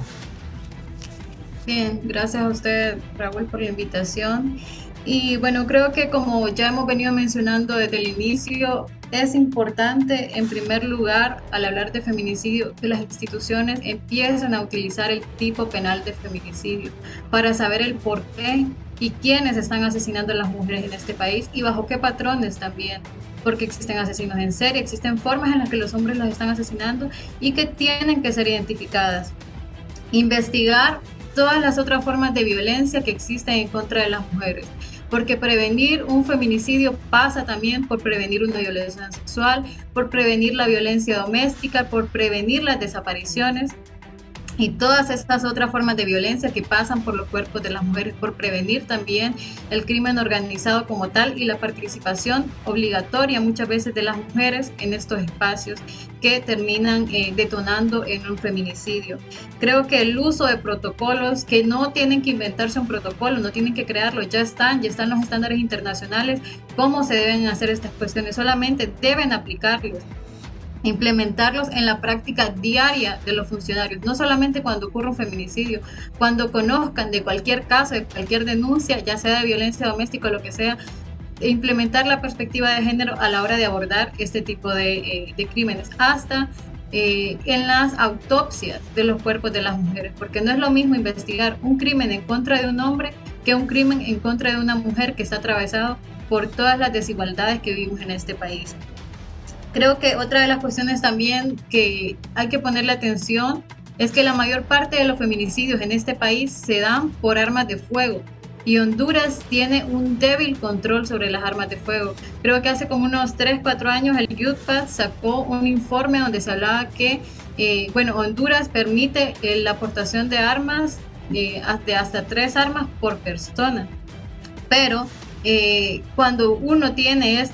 Bien, gracias a usted, Raúl, por la invitación. Y bueno, creo que como ya hemos venido mencionando desde el inicio, es importante, en primer lugar, al hablar de feminicidio, que las instituciones empiecen a utilizar el tipo penal de feminicidio para saber el por qué y quiénes están asesinando a las mujeres en este país y bajo qué patrones también, porque existen asesinos en serie, existen formas en las que los hombres los están asesinando y que tienen que ser identificadas. Investigar todas las otras formas de violencia que existen en contra de las mujeres, porque prevenir un feminicidio pasa también por prevenir una violencia sexual, por prevenir la violencia doméstica, por prevenir las desapariciones y todas estas otras formas de violencia que pasan por los cuerpos de las mujeres, por prevenir también el crimen organizado como tal y la participación obligatoria muchas veces de las mujeres en estos espacios que terminan detonando en un feminicidio. Creo que el uso de protocolos, que no tienen que inventarse un protocolo, no tienen que crearlo, ya están los estándares internacionales, cómo se deben hacer estas cuestiones, solamente deben aplicarlos, implementarlos en la práctica diaria de los funcionarios, no solamente cuando ocurre un feminicidio, cuando conozcan de cualquier caso, de cualquier denuncia, ya sea de violencia doméstica o lo que sea, implementar la perspectiva de género a la hora de abordar este tipo de crímenes, hasta en las autopsias de los cuerpos de las mujeres, porque no es lo mismo investigar un crimen en contra de un hombre que un crimen en contra de una mujer que está atravesado por todas las desigualdades que vivimos en este país. Creo que otra de las cuestiones también que hay que ponerle atención es que la mayor parte de los feminicidios en este país se dan por armas de fuego, y Honduras tiene un débil control sobre las armas de fuego. Creo que hace como unos 3-4 años el YouthPad sacó un informe donde se hablaba que Honduras permite la aportación de armas de hasta 3 armas por persona, pero cuando uno tiene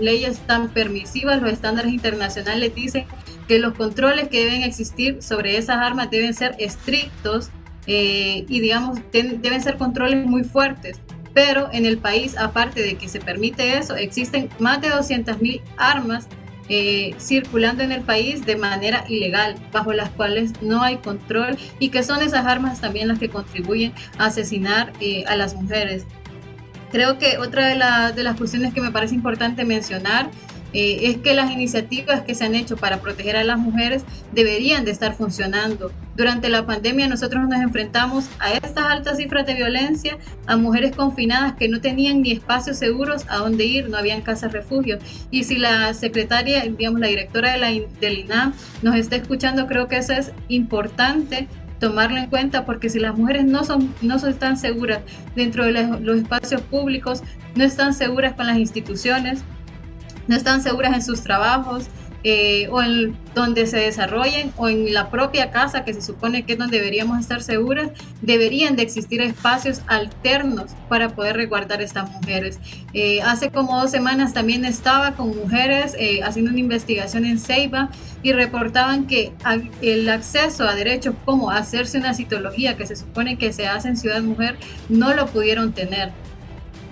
leyes tan permisivas, los estándares internacionales dicen que los controles que deben existir sobre esas armas deben ser estrictos deben ser controles muy fuertes. Pero en el país, aparte de que se permite eso, existen más de 200.000 armas circulando en el país de manera ilegal, bajo las cuales no hay control, y que son esas armas también las que contribuyen a asesinar a las mujeres. Creo que otra de las cuestiones que me parece importante mencionar es que las iniciativas que se han hecho para proteger a las mujeres deberían de estar funcionando. Durante la pandemia nosotros nos enfrentamos a estas altas cifras de violencia, a mujeres confinadas que no tenían ni espacios seguros a dónde ir, no habían casas refugio. Y si la secretaria, la directora del INAH nos está escuchando, creo que eso es importante tomarlo en cuenta, porque si las mujeres no están seguras dentro de los espacios públicos, no están seguras con las instituciones, no están seguras en sus trabajos, o en donde se desarrollen o en la propia casa, que se supone que es donde deberíamos estar seguras, deberían de existir espacios alternos para poder resguardar a estas mujeres. Hace como 2 semanas también estaba con mujeres haciendo una investigación en Ceiba y reportaban que el acceso a derechos como hacerse una citología que se supone que se hace en Ciudad Mujer no lo pudieron tener.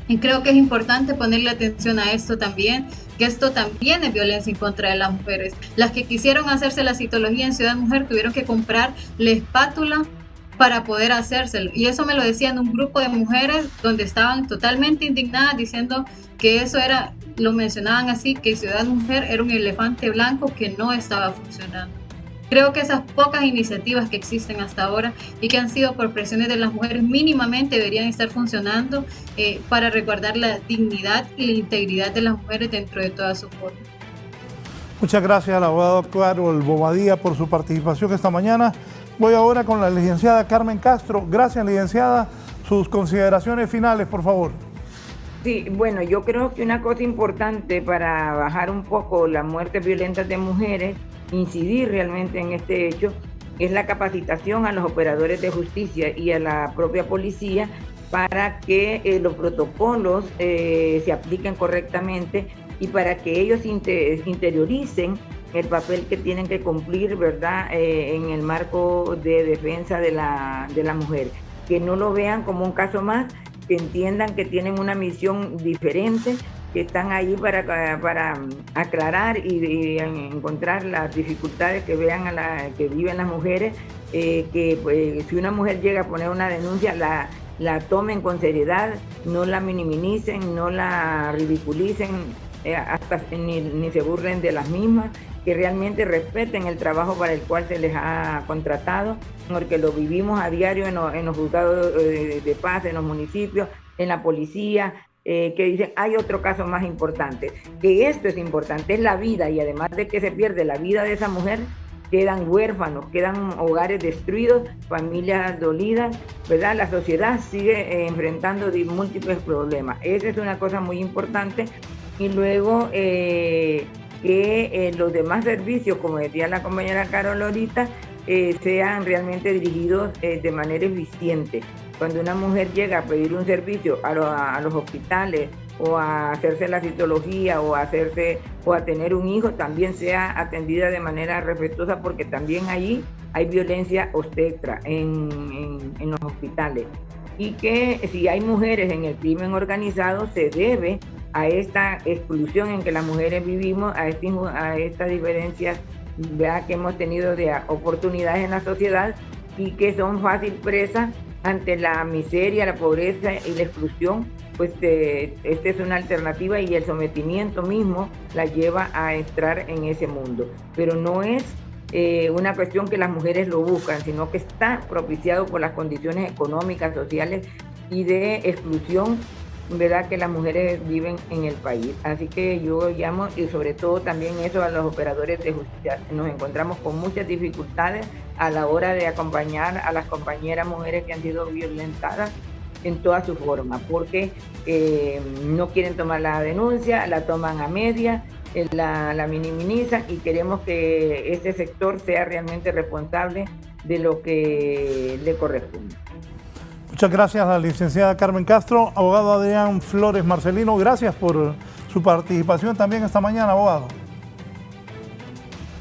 Y creo que es importante ponerle atención a esto también, que esto también es violencia en contra de las mujeres. Las que quisieron hacerse la citología en Ciudad Mujer tuvieron que comprar la espátula para poder hacérselo. Y eso me lo decían un grupo de mujeres donde estaban totalmente indignadas diciendo que eso era, lo mencionaban así, que Ciudad Mujer era un elefante blanco que no estaba funcionando. Creo que esas pocas iniciativas que existen hasta ahora y que han sido por presiones de las mujeres mínimamente deberían estar funcionando para resguardar la dignidad y la integridad de las mujeres dentro de toda su forma. Muchas gracias al abogado Carol Bobadilla por su participación esta mañana. Voy ahora con la licenciada Carmen Castro. Gracias, licenciada. Sus consideraciones finales, por favor. Sí, bueno, yo creo que una cosa importante para bajar un poco las muertes violentas de mujeres, incidir realmente en este hecho, es la capacitación a los operadores de justicia y a la propia policía para que los protocolos se apliquen correctamente y para que ellos interioricen el papel que tienen que cumplir, ¿verdad?, en el marco de defensa de la mujer. Que no lo vean como un caso más, que entiendan que tienen una misión diferente, que están ahí para aclarar y encontrar las dificultades que vean que viven las mujeres, que pues, si una mujer llega a poner una denuncia, la tomen con seriedad, no la minimicen, no la ridiculicen, hasta ni se burlen de las mismas, que realmente respeten el trabajo para el cual se les ha contratado, porque lo vivimos a diario en los juzgados de paz, en los municipios, en la policía, que dicen, hay otro caso más importante, que esto es importante, es la vida, y además de que se pierde la vida de esa mujer, quedan huérfanos, quedan hogares destruidos, familias dolidas, ¿verdad? La sociedad sigue enfrentando múltiples problemas. Esa es una cosa muy importante. Y luego que los demás servicios, como decía la compañera Carol ahorita, sean realmente dirigidos de manera eficiente. Cuando una mujer llega a pedir un servicio a los hospitales o a hacerse la citología o a tener un hijo, también sea atendida de manera respetuosa, porque también allí hay violencia obstétrica en los hospitales. Y que si hay mujeres en el crimen organizado, se debe a esta exclusión en que las mujeres vivimos, a estas diferencias, ¿verdad?, que hemos tenido de oportunidades en la sociedad, y que son fácil presa ante la miseria, la pobreza y la exclusión. Pues esta es una alternativa, y el sometimiento mismo la lleva a entrar en ese mundo. Pero no es una cuestión que las mujeres lo buscan, sino que está propiciado por las condiciones económicas, sociales y de exclusión, ¿verdad?, que las mujeres viven en el país. Así que yo llamo, y sobre todo también eso, a los operadores de justicia. Nos encontramos con muchas dificultades a la hora de acompañar a las compañeras mujeres que han sido violentadas en toda su forma, porque no quieren tomar la denuncia, la toman a media, la minimizan, y queremos que este sector sea realmente responsable de lo que le corresponde. Muchas gracias a la licenciada Carmen Castro. Abogado Adrián Flores Marcelino, gracias por su participación también esta mañana, abogado.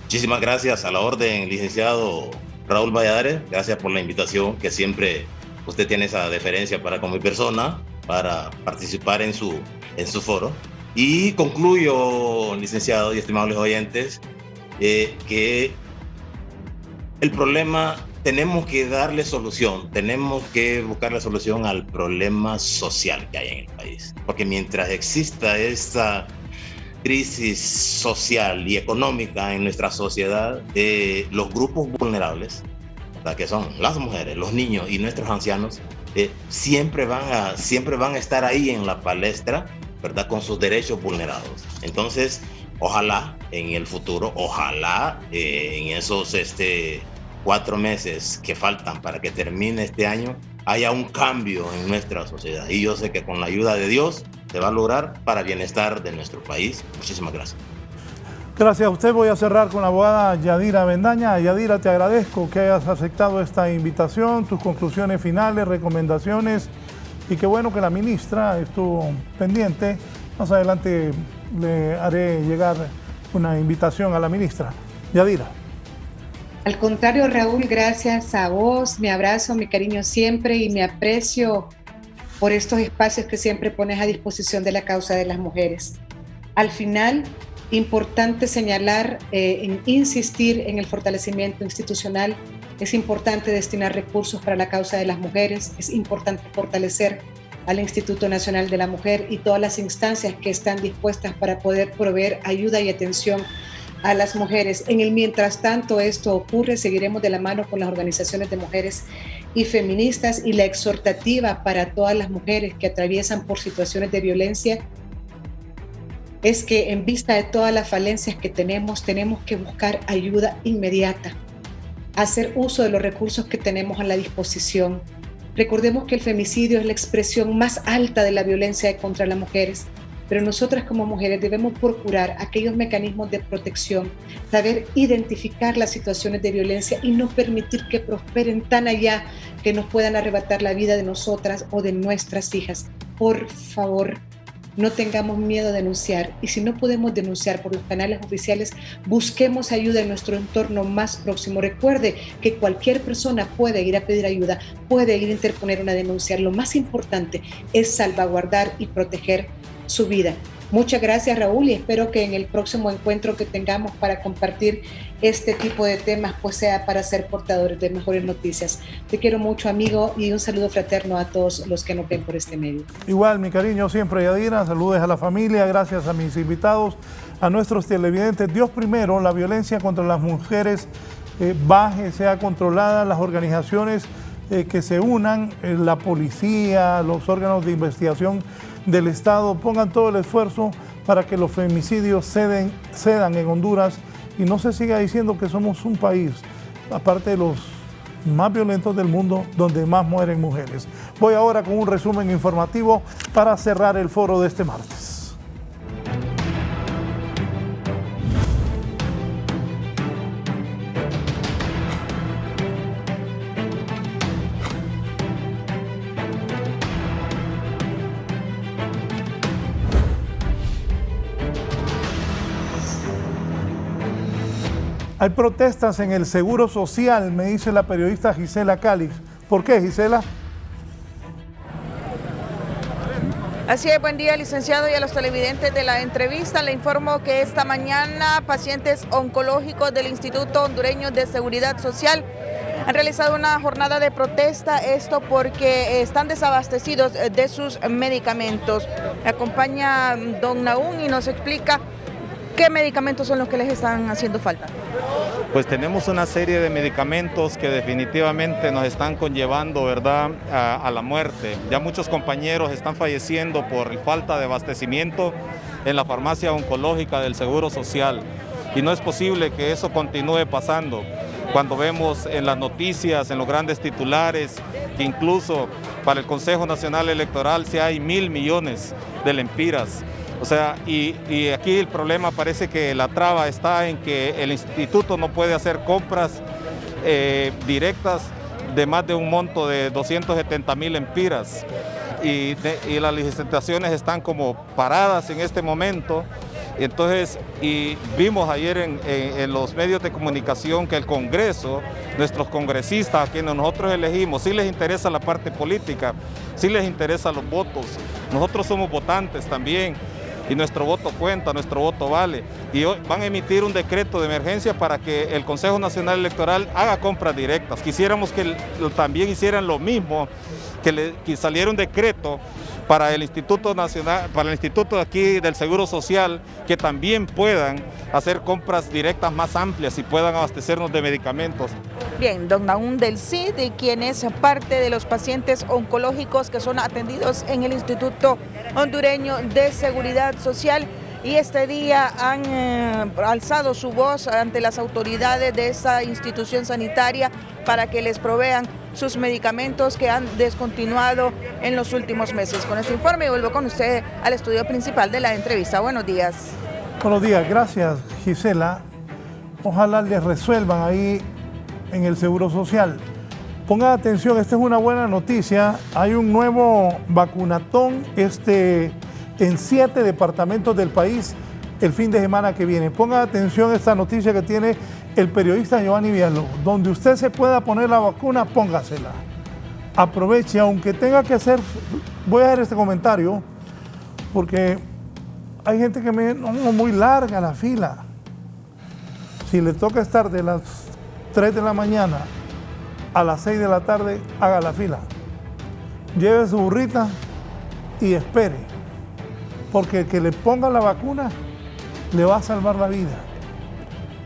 Muchísimas gracias, a la orden, licenciado Raúl Valladares. Gracias por la invitación, que siempre usted tiene esa deferencia para con mi persona, para participar en su foro. Y concluyo, licenciado y estimables oyentes, que el problema, tenemos que darle solución, tenemos que buscar la solución al problema social que hay en el país. Porque mientras exista esta crisis social y económica en nuestra sociedad, los grupos vulnerables, que son las mujeres, los niños y nuestros ancianos, siempre van a estar ahí en la palestra, ¿verdad?, con sus derechos vulnerados. Entonces, ojalá en el futuro, ojalá en esos 4 meses que faltan para que termine este año, haya un cambio en nuestra sociedad. Y yo sé que con la ayuda de Dios se va a lograr para bienestar de nuestro país. Muchísimas gracias. Gracias a usted. Voy a cerrar con la abogada Yadira Bendaña. Yadira, te agradezco que hayas aceptado esta invitación, tus conclusiones finales, recomendaciones, y qué bueno que la ministra estuvo pendiente. Más adelante le haré llegar una invitación a la ministra. Yadira. Al contrario, Raúl, gracias a vos, mi abrazo, mi cariño siempre y mi aprecio por estos espacios que siempre pones a disposición de la causa de las mujeres. Al final, importante señalar, insistir en el fortalecimiento institucional. Es importante destinar recursos para la causa de las mujeres, es importante fortalecer al Instituto Nacional de la Mujer y todas las instancias que están dispuestas para poder proveer ayuda y atención a las mujeres. En el mientras tanto esto ocurre, seguiremos de la mano con las organizaciones de mujeres y feministas, y la exhortativa para todas las mujeres que atraviesan por situaciones de violencia es que, en vista de todas las falencias que tenemos que buscar ayuda inmediata, hacer uso de los recursos que tenemos a la disposición. Recordemos que el femicidio es la expresión más alta de la violencia contra las mujeres, pero nosotras como mujeres debemos procurar aquellos mecanismos de protección, saber identificar las situaciones de violencia y no permitir que prosperen tan allá que nos puedan arrebatar la vida de nosotras o de nuestras hijas. Por favor, no tengamos miedo a denunciar, y si no podemos denunciar por los canales oficiales, busquemos ayuda en nuestro entorno más próximo. Recuerde que cualquier persona puede ir a pedir ayuda, puede ir a interponer una denuncia. Lo más importante es salvaguardar y proteger su vida. Muchas gracias, Raúl, y espero que en el próximo encuentro que tengamos para compartir este tipo de temas pues sea para ser portadores de mejores noticias. Te quiero mucho, amigo, y un saludo fraterno a todos los que nos ven por este medio. Igual, mi cariño siempre, Yadira. Saludes a la familia, gracias a mis invitados, a nuestros televidentes. Dios primero, la violencia contra las mujeres baje, sea controlada, las organizaciones que se unan, la policía, los órganos de investigación del Estado, pongan todo el esfuerzo para que los feminicidios cedan en Honduras y no se siga diciendo que somos un país, aparte de los más violentos del mundo, donde más mueren mujeres. Voy ahora con un resumen informativo para cerrar el foro de este martes. Hay protestas en el Seguro Social, me dice la periodista Gisela Calix. ¿Por qué, Gisela? Así es, buen día, licenciado, y a los televidentes de la entrevista. Le informo que esta mañana pacientes oncológicos del Instituto Hondureño de Seguridad Social han realizado una jornada de protesta, esto porque están desabastecidos de sus medicamentos. Me acompaña don Naún y nos explica qué medicamentos son los que les están haciendo falta. Pues tenemos una serie de medicamentos que definitivamente nos están conllevando, ¿verdad?, a la muerte. Ya muchos compañeros están falleciendo por falta de abastecimiento en la farmacia oncológica del Seguro Social. Y no es posible que eso continúe pasando. Cuando vemos en las noticias, en los grandes titulares, que incluso para el Consejo Nacional Electoral se hay 1.000 millones de lempiras. O sea, y aquí el problema parece que la traba está en que el instituto no puede hacer compras directas de más de un monto de 270.000 lempiras. Y las licitaciones están como paradas en este momento. Entonces, y vimos ayer en los medios de comunicación que el Congreso, nuestros congresistas a quienes nosotros elegimos, sí les interesa la parte política, sí les interesa los votos. Nosotros somos votantes también y nuestro voto cuenta, nuestro voto vale. Y hoy van a emitir un decreto de emergencia para que el Consejo Nacional Electoral haga compras directas. Quisiéramos que también hicieran lo mismo, que saliera un decreto para el Instituto Nacional, para el Instituto de aquí del Seguro Social, que también puedan hacer compras directas más amplias y puedan abastecernos de medicamentos. Bien, don Naún del CID, quien es parte de los pacientes oncológicos que son atendidos en el Instituto Hondureño de Seguridad Social, y este día han alzado su voz ante las autoridades de esta institución sanitaria para que les provean sus medicamentos que han descontinuado en los últimos meses. Con este informe vuelvo con usted al estudio principal de la entrevista. Buenos días. Buenos días, gracias Gisela. Ojalá les resuelvan ahí en el Seguro Social. Pongan atención, esta es una buena noticia. Hay un nuevo vacunatón en 7 departamentos del país el fin de semana que viene. Pongan atención a esta noticia que tiene el periodista Giovanni Villalobos. Donde usted se pueda poner la vacuna, póngasela. Aproveche, aunque tenga que hacer, voy a hacer este comentario, porque hay gente que me no, muy larga la fila. Si le toca estar de las 3 de la mañana a las 6 de la tarde, haga la fila. Lleve su burrita y espere, porque el que le ponga la vacuna le va a salvar la vida.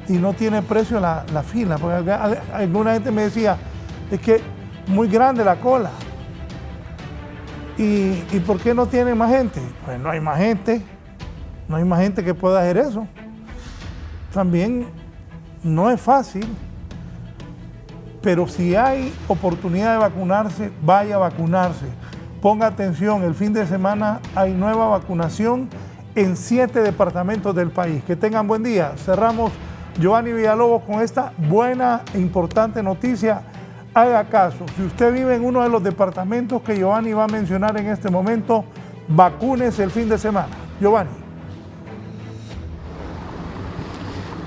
Y no tiene precio la fila, porque alguna gente me decía, es que muy grande la cola. ¿Y por qué no tiene más gente? Pues no hay más gente, no hay más gente que pueda hacer eso. También no es fácil, pero si hay oportunidad de vacunarse, vaya a vacunarse. Ponga atención, el fin de semana hay nueva vacunación en 7 departamentos del país. Que tengan buen día. Cerramos Giovanni Villalobos con esta buena e importante noticia. Haga caso, si usted vive en uno de los departamentos que Giovanni va a mencionar en este momento, vacúnese el fin de semana. Giovanni.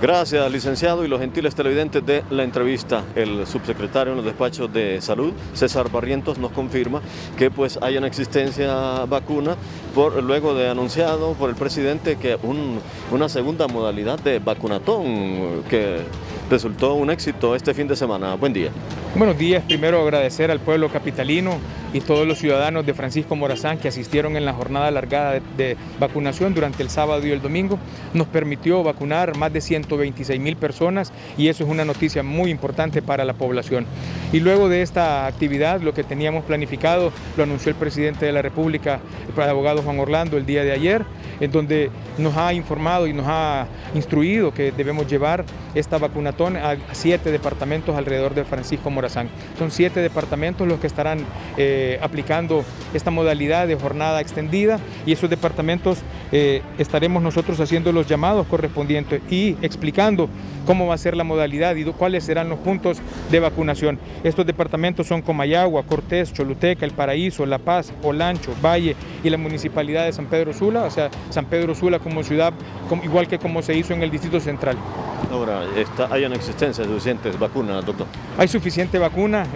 Gracias, licenciado, y los gentiles televidentes de la entrevista. El subsecretario en los despachos de salud, César Barrientos, nos confirma que pues hay en existencia vacuna, luego de anunciado por el presidente que una segunda modalidad de vacunatón que resultó un éxito este fin de semana. Buen día. Buenos días. Primero agradecer al pueblo capitalino y todos los ciudadanos de Francisco Morazán que asistieron en la jornada alargada de vacunación durante el sábado y el domingo. Nos permitió vacunar más de 126,000 personas y eso es una noticia muy importante para la población. Y luego de esta actividad, lo que teníamos planificado, lo anunció el presidente de la República, el abogado Juan Orlando, el día de ayer, en donde nos ha informado y nos ha instruido que debemos llevar esta vacunatón a 7 departamentos alrededor de Francisco Morazán. Son 7 departamentos los que estarán aplicando esta modalidad de jornada extendida y esos departamentos estaremos nosotros haciendo los llamados correspondientes y explicando cómo va a ser la modalidad y cuáles serán los puntos de vacunación. Estos departamentos son Comayagua, Cortés, Choluteca, El Paraíso, La Paz, Olancho, Valle y la municipalidad de San Pedro Sula, o sea, San Pedro Sula como ciudad, igual que como se hizo en el Distrito Central. Ahora, ¿hay en existencia suficientes vacunas, doctor? Hay suficiente vacuna,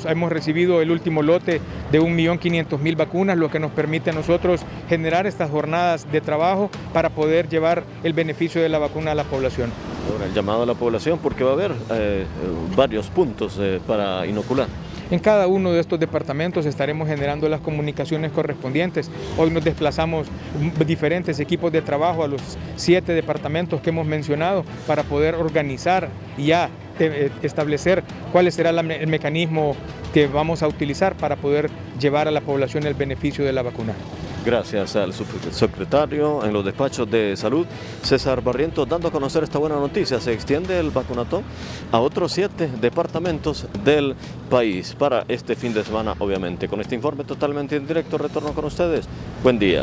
hemos recibido el último lote de 1.500.000 vacunas, lo que nos permite a nosotros generar estas jornadas de trabajo para poder llevar el beneficio de la vacuna a la población. Ahora, el llamado a la población, porque va a haber varios puntos para inocular. En cada uno de estos departamentos estaremos generando las comunicaciones correspondientes. Hoy nos desplazamos diferentes equipos de trabajo a los 7 departamentos que hemos mencionado para poder organizar y ya establecer cuál será el mecanismo que vamos a utilizar para poder llevar a la población el beneficio de la vacuna. Gracias al subsecretario en los despachos de salud, César Barrientos, dando a conocer esta buena noticia. Se extiende el vacunatón a otros 7 departamentos del país para este fin de semana, obviamente. Con este informe totalmente en directo, retorno con ustedes. Buen día.